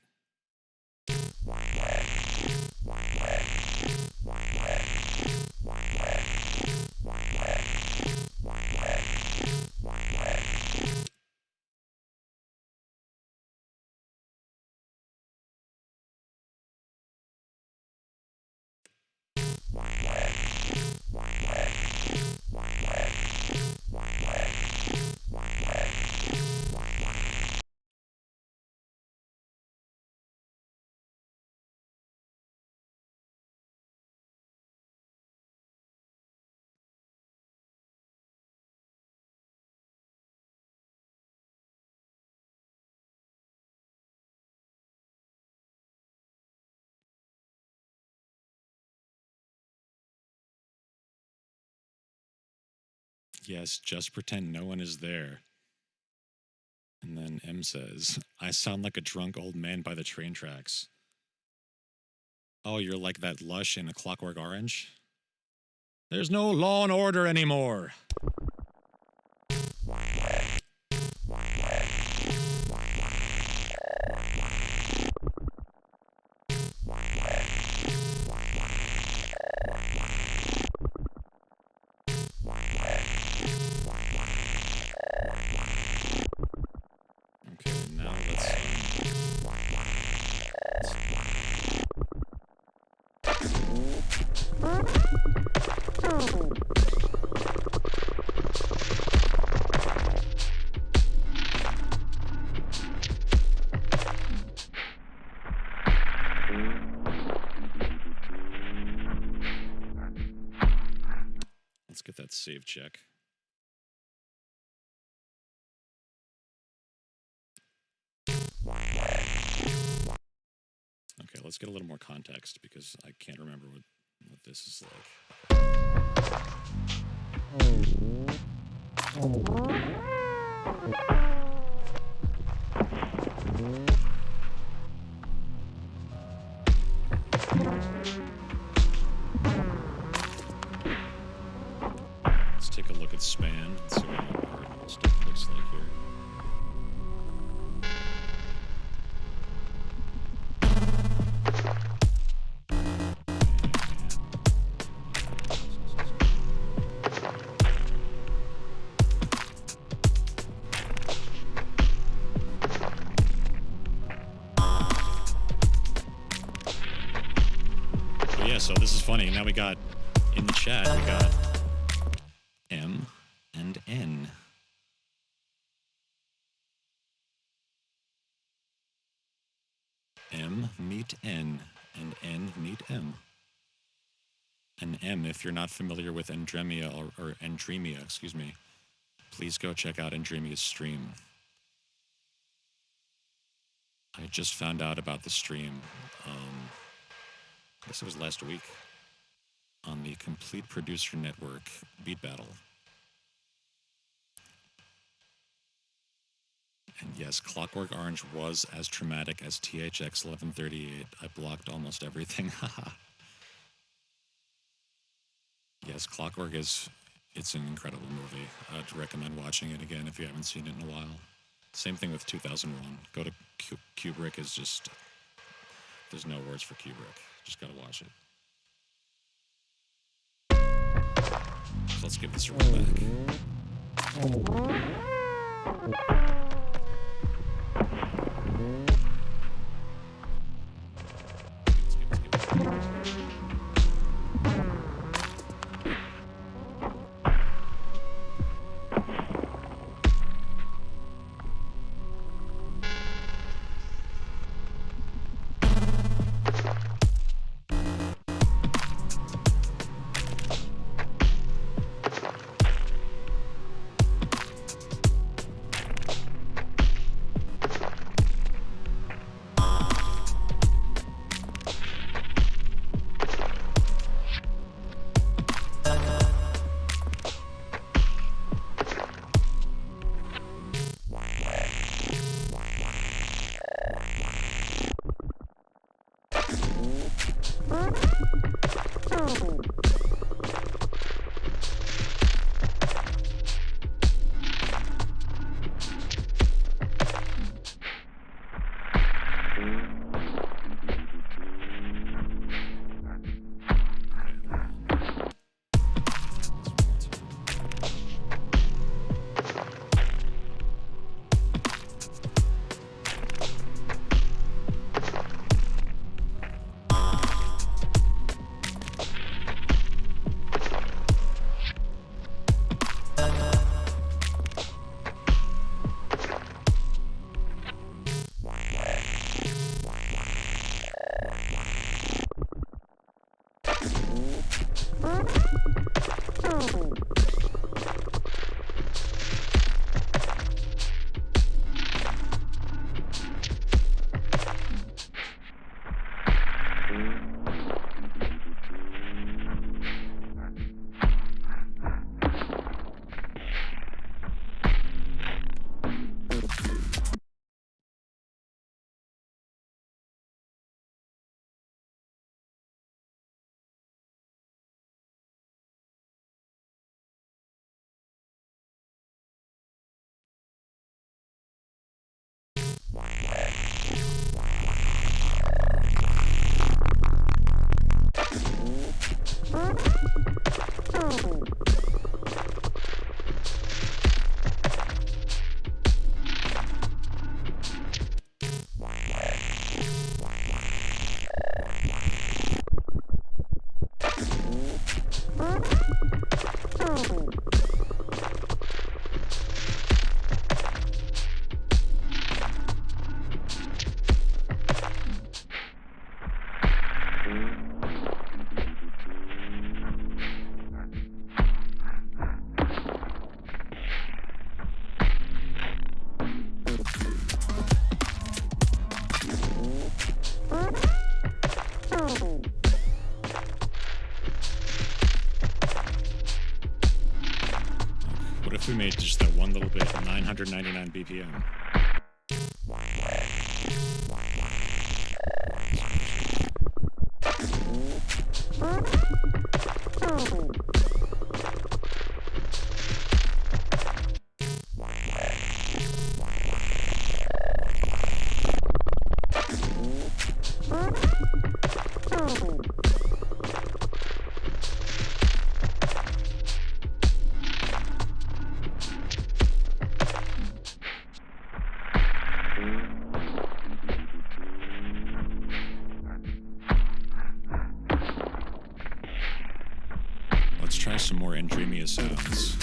Yes, just pretend no one is there. And then M says, I sound like a drunk old man by the train tracks. Oh, you're like that Lush in A Clockwork Orange? There's no law and order anymore. Okay, now let's get that save check. Okay, let's get a little more context because I can't remember what this is like. Let's take a look at span and see what our stuff looks like here. So this is funny. Now we got, in the chat, we got M and N. M meet N, and N meet M. And M, if you're not familiar with Endremia, or Endremia, excuse me, please go check out Endremia's stream. I just found out about the stream, I guess it was last week, on the Complete Producer Network Beat Battle. And yes, Clockwork Orange was as traumatic as THX 1138. I blocked almost everything. Yes, Clockwork it's an incredible movie. I'd recommend watching it again if you haven't seen it in a while. Same thing with 2001. Go to Kubrick is just, there's no words for Kubrick. Just gotta watch it. So let's give this a run back. What if we made just that one little bit, 999 BPM? sounds.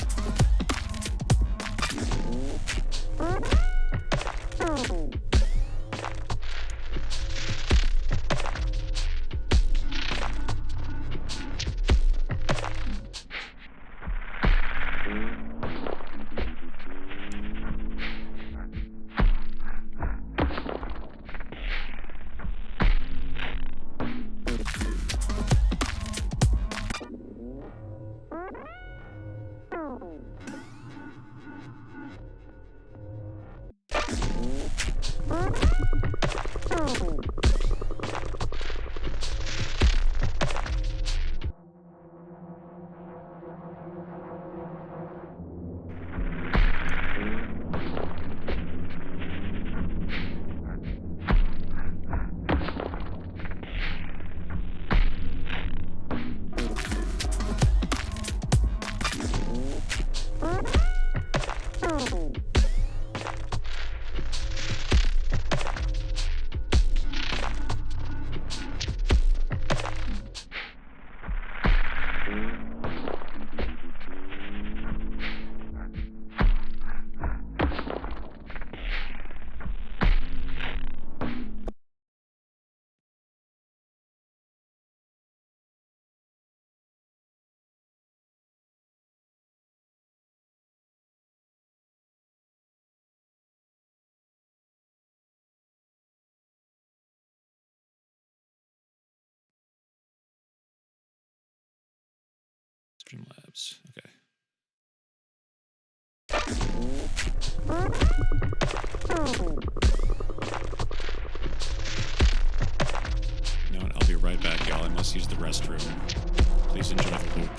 Streamlabs. Okay. You know what? I'll be right back, y'all. I must use the restroom. Please enjoy the loop.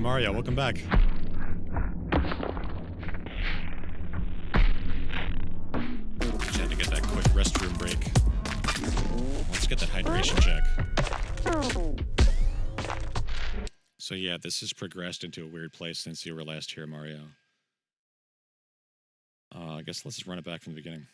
Mario, welcome back. Just had to get that quick restroom break. Let's get that hydration check. So yeah, this has progressed into a weird place since you were last here, Mario. I guess let's just run it back from the beginning.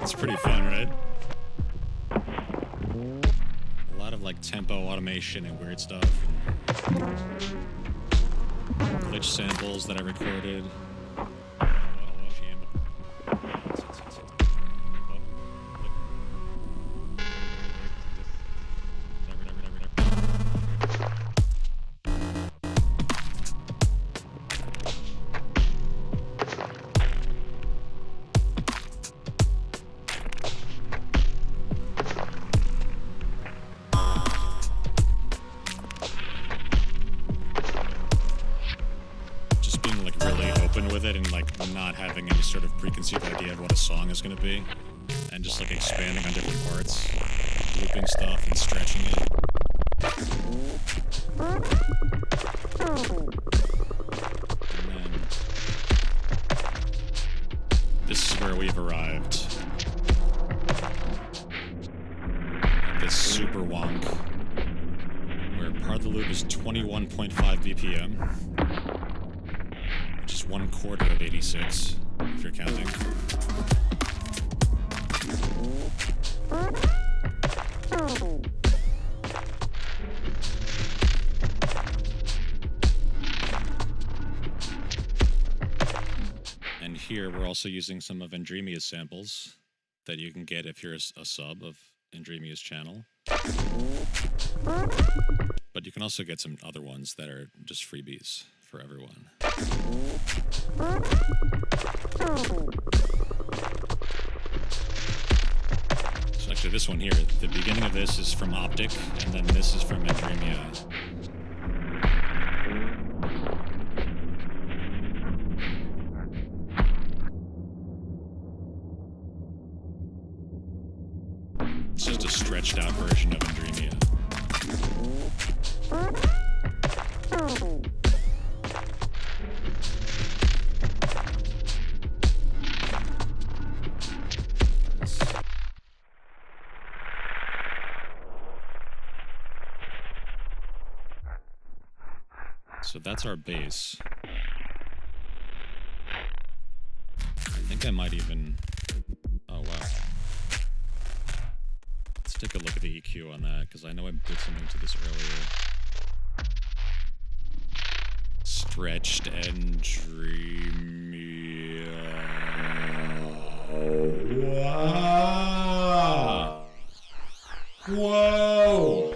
It's pretty fun, right? A lot of like tempo automation and weird stuff. And glitch samples that I recorded. With it and like not having any sort of preconceived idea of what a song is going to be, and just like expanding on different parts, looping stuff and stretching it. And then this is where we've arrived at this super wonk where part of the loop is 21.5 BPM. Just 1/4 of 86, if you're counting. And here we're also using some of Andremia's samples that you can get if you're a sub of Andremia's channel. But you can also get some other ones that are just freebies for everyone. So actually this one here, the beginning of this is from Optic, and then this is from Andremia. It's just a stretched out version of Andremia. So that's our bass. I think I might even... Oh, wow. Let's take a look at the EQ on that, because I know I did something to this earlier. Stretched and dreamy. Wow! Whoa!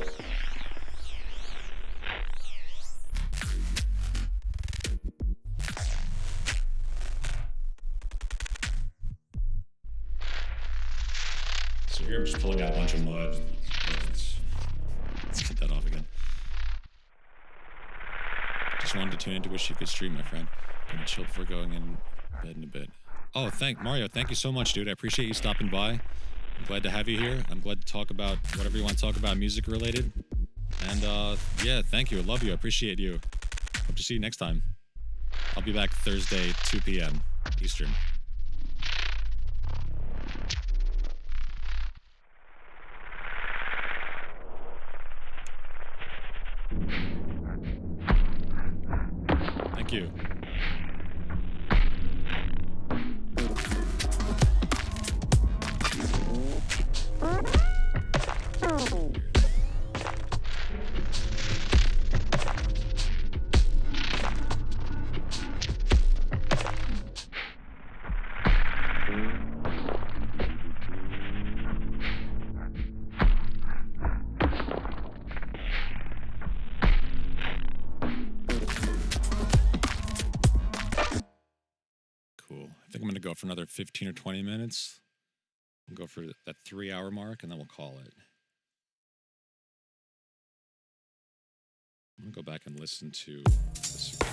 So here I'm just pulling out a bunch of mud. Let's get that off again. Just wanted to tune in to wish you could stream, my friend. Gonna chill before going in bed in a bit. Oh, Mario, thank you so much, dude. I appreciate you stopping by. I'm glad to have you here. I'm glad to talk about whatever you want to talk about music related. And yeah, thank you. I love you. I appreciate you. Hope to see you next time. I'll be back Thursday, 2 p.m. Eastern. Thank you. Go for another 15 or 20 minutes. We'll go for that 3-hour mark, and then we'll call it. I'm gonna go back and listen to this again.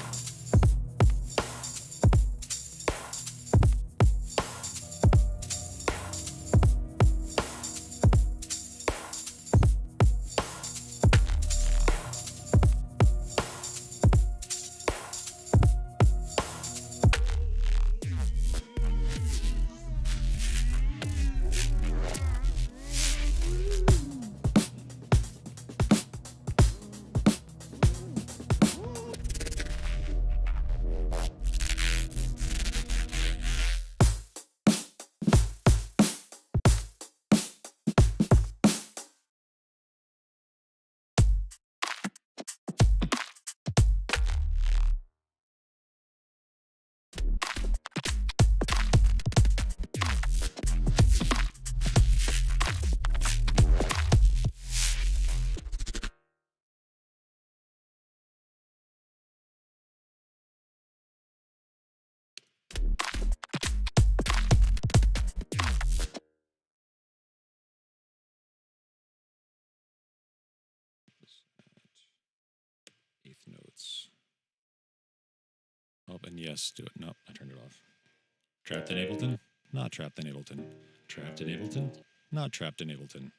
Oh, and yes, do it. Nope, I turned it off. Trapped in Ableton? Not trapped in Ableton. Trapped in Ableton? Not trapped in Ableton.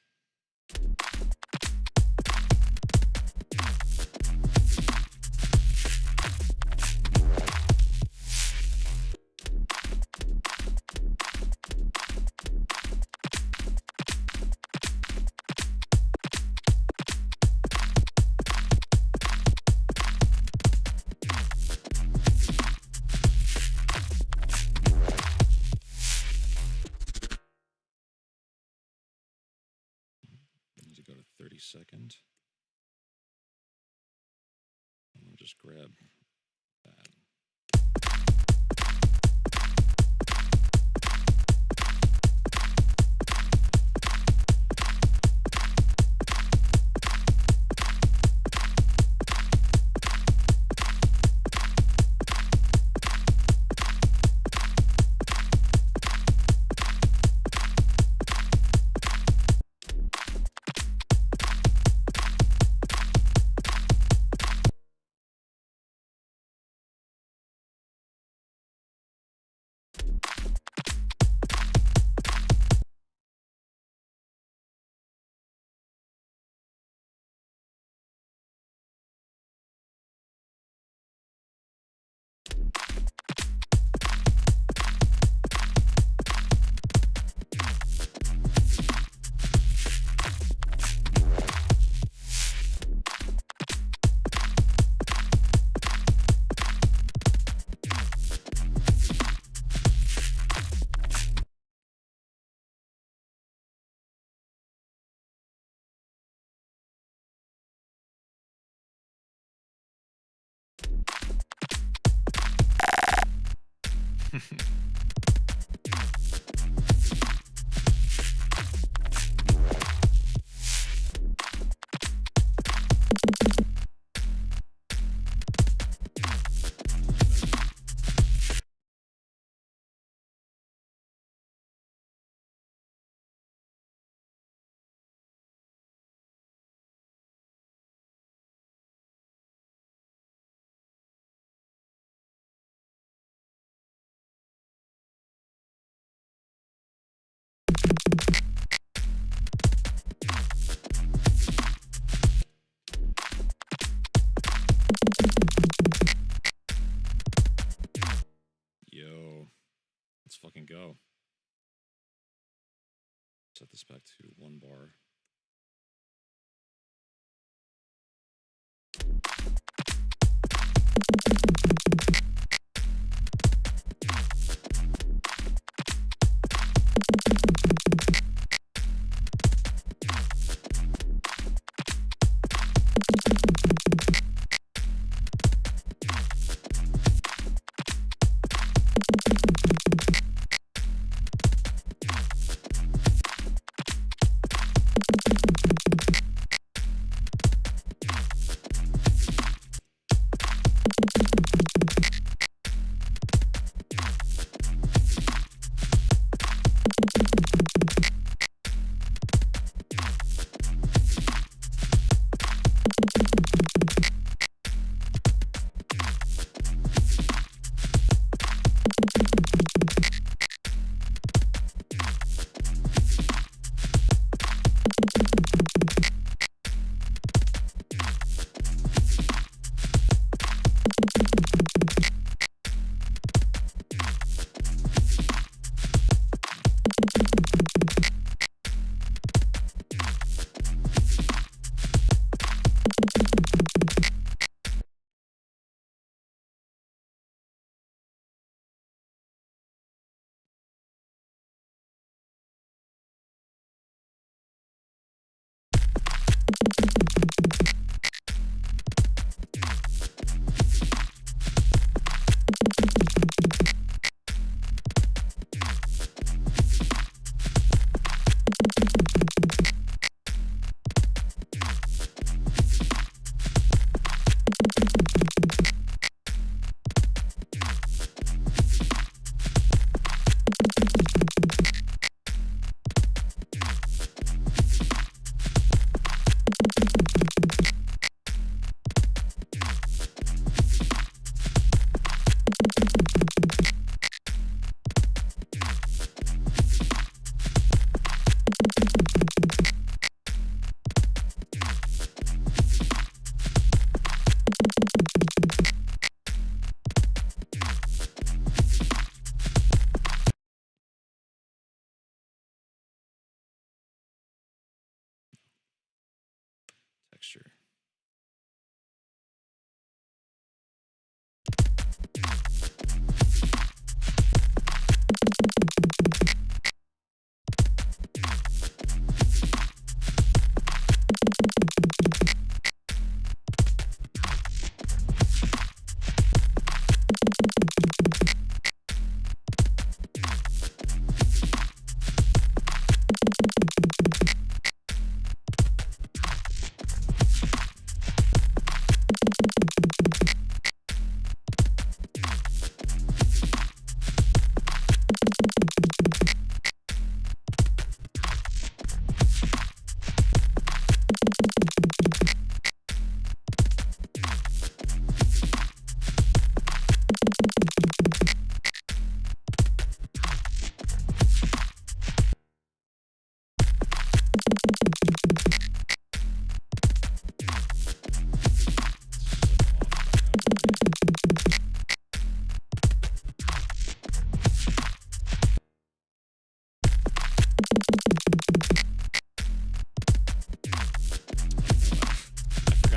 Need to go to 32nd. I'm gonna just grab that. Yo, let's fucking go. Set this back to 1 bar. texture.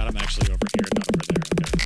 I'm actually over here, not over there. Okay.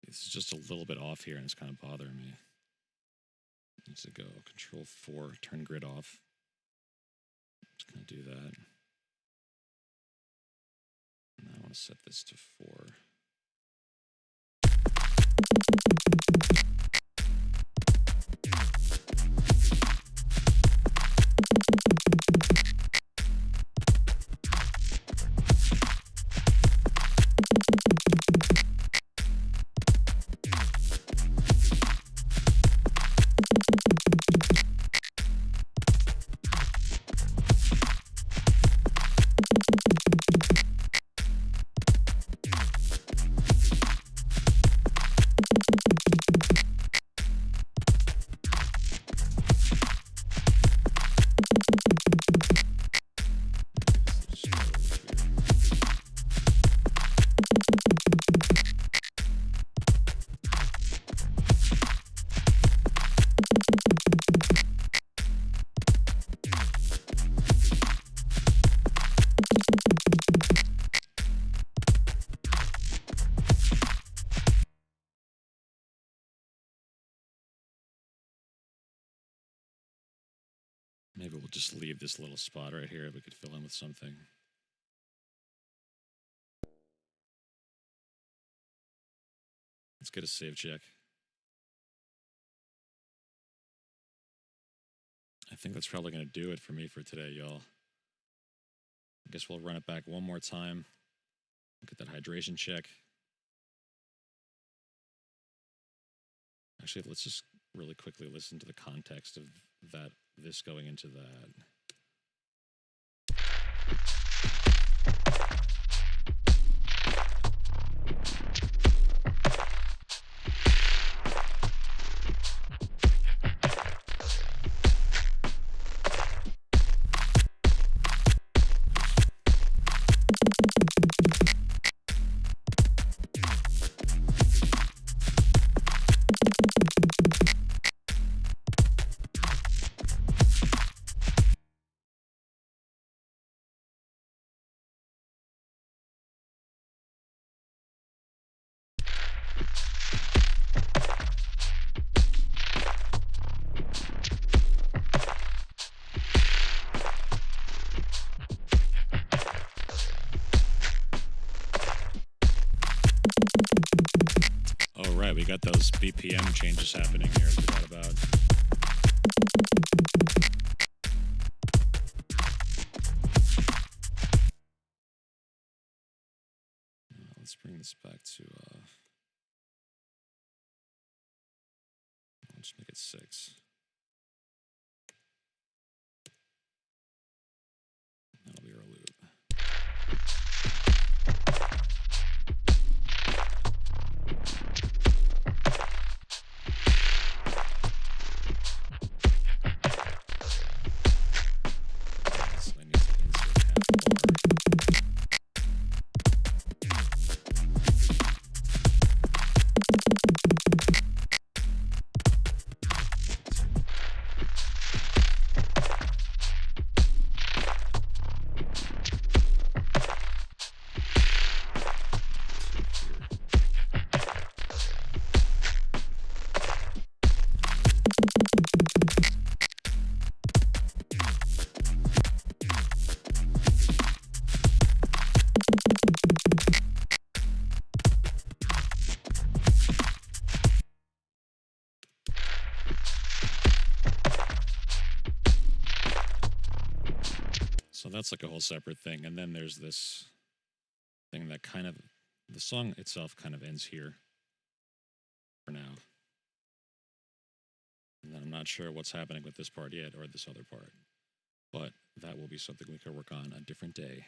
This is just a little bit off here and it's kind of bothering me. Needs to go Control 4, turn grid off. Just gonna do that. And I want to set this to 4. Maybe we'll just leave this little spot right here. We could fill in with something. Let's get a save check. I think that's probably going to do it for me for today, y'all. I guess we'll run it back one more time. Get that hydration check. Actually, let's just really quickly listen to the context of this going into that. we got those BPM changes happening here. I forgot about. Let's bring this back to. I'll just make it 6. That'll be our loop. So I need to insert half bar. So that's like a whole separate thing. And then there's this thing that kind of, the song itself kind of ends here for now. And then I'm not sure what's happening with this part yet or this other part. But that will be something we could work on a different day.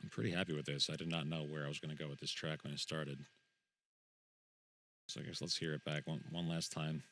I'm pretty happy with this. I did not know where I was going to go with this track when it started. So I guess let's hear it back one last time.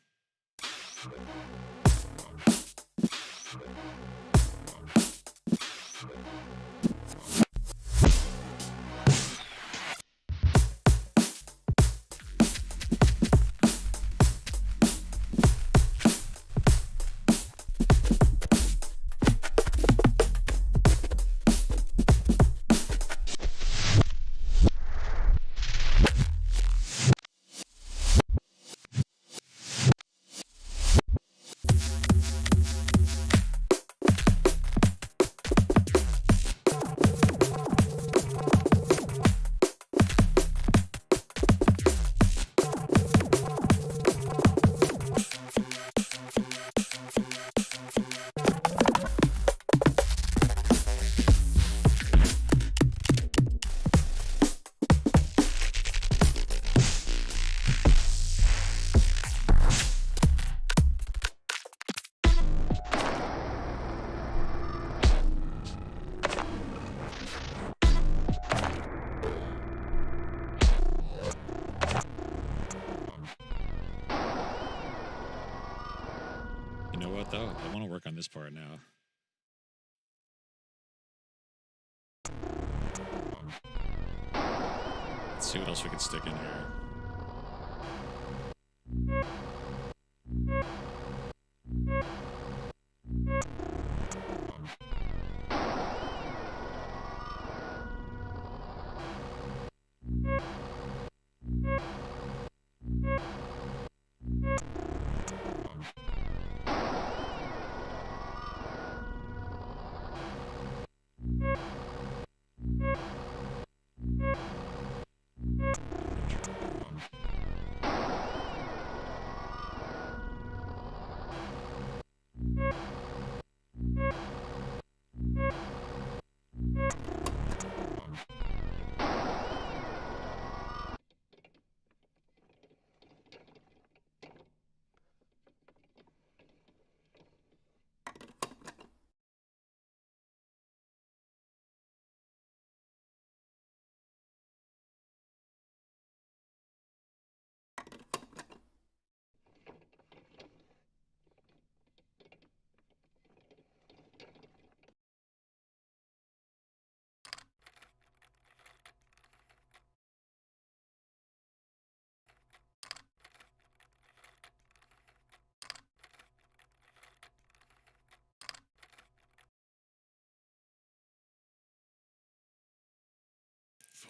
You know what, though? I want to work on this part now. Let's see what else we can stick in here.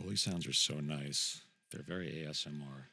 Foley sounds are so nice. They're very ASMR.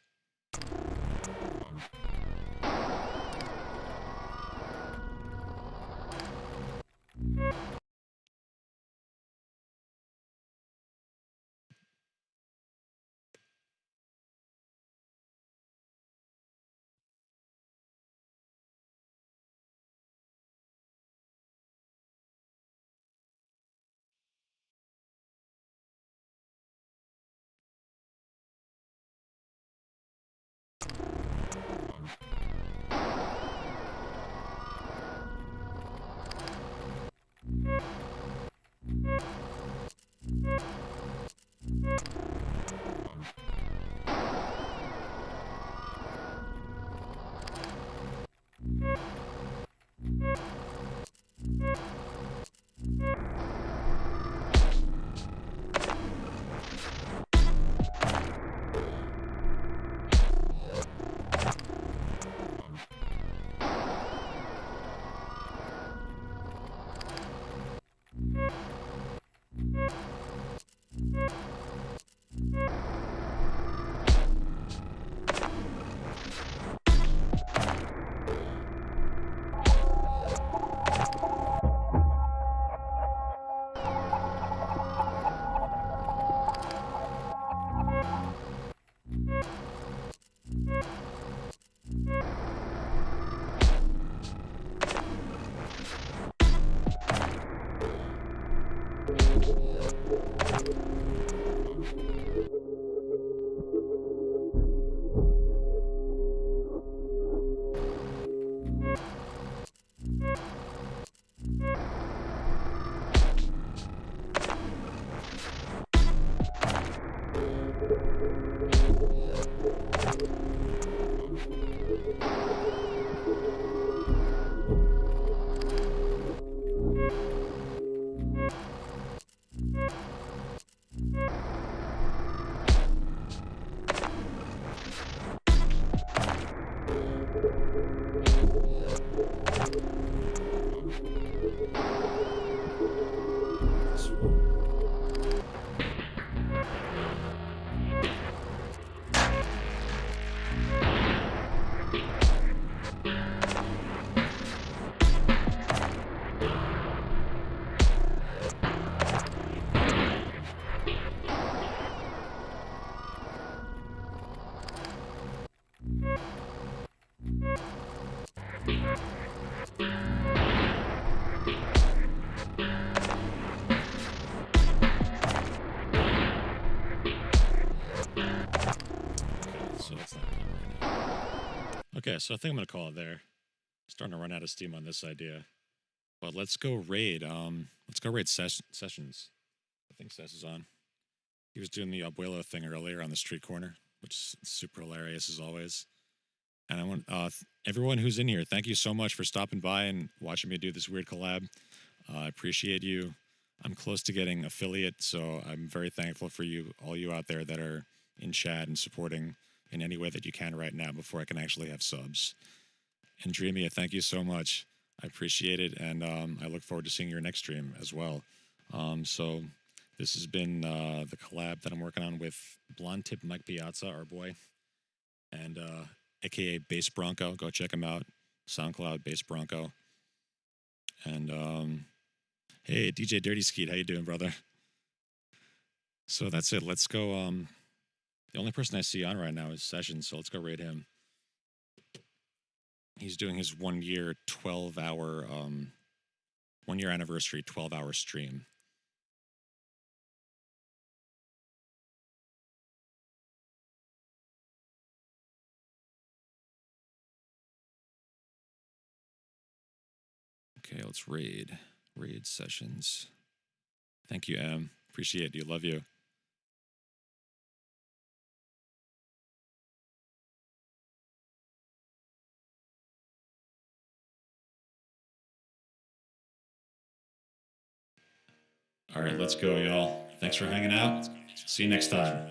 Okay, so I think I'm gonna call it there. Starting to run out of steam on this idea, but let's go raid. Let's go raid sessions. I think Sess is on. He was doing the abuelo thing earlier on the street corner, which is super hilarious as always. And I want everyone who's in here, thank you so much for stopping by and watching me do this weird collab. I appreciate you. I'm close to getting affiliate, so I'm very thankful for you, all you out there that are in chat and supporting in any way that you can right now before I can actually have subs. And Dreamia, thank you so much. I appreciate it, and I look forward to seeing your next stream as well. So this has been the collab that I'm working on with Blonde Tip Mike Piazza, our boy, and aka Bass Bronco. Go check him out. SoundCloud Bass Bronco. And hey, DJ Dirty Skeet, how you doing, brother? So that's it. Let's go. The only person I see on right now is Sessions, so let's go raid him. He's doing his 1 year, 12-hour, 1 year anniversary, 12-hour stream. Okay, let's raid. Raid Sessions. Thank you, Em. Appreciate you. Love you. All right, let's go, y'all. Thanks for hanging out. See you next time.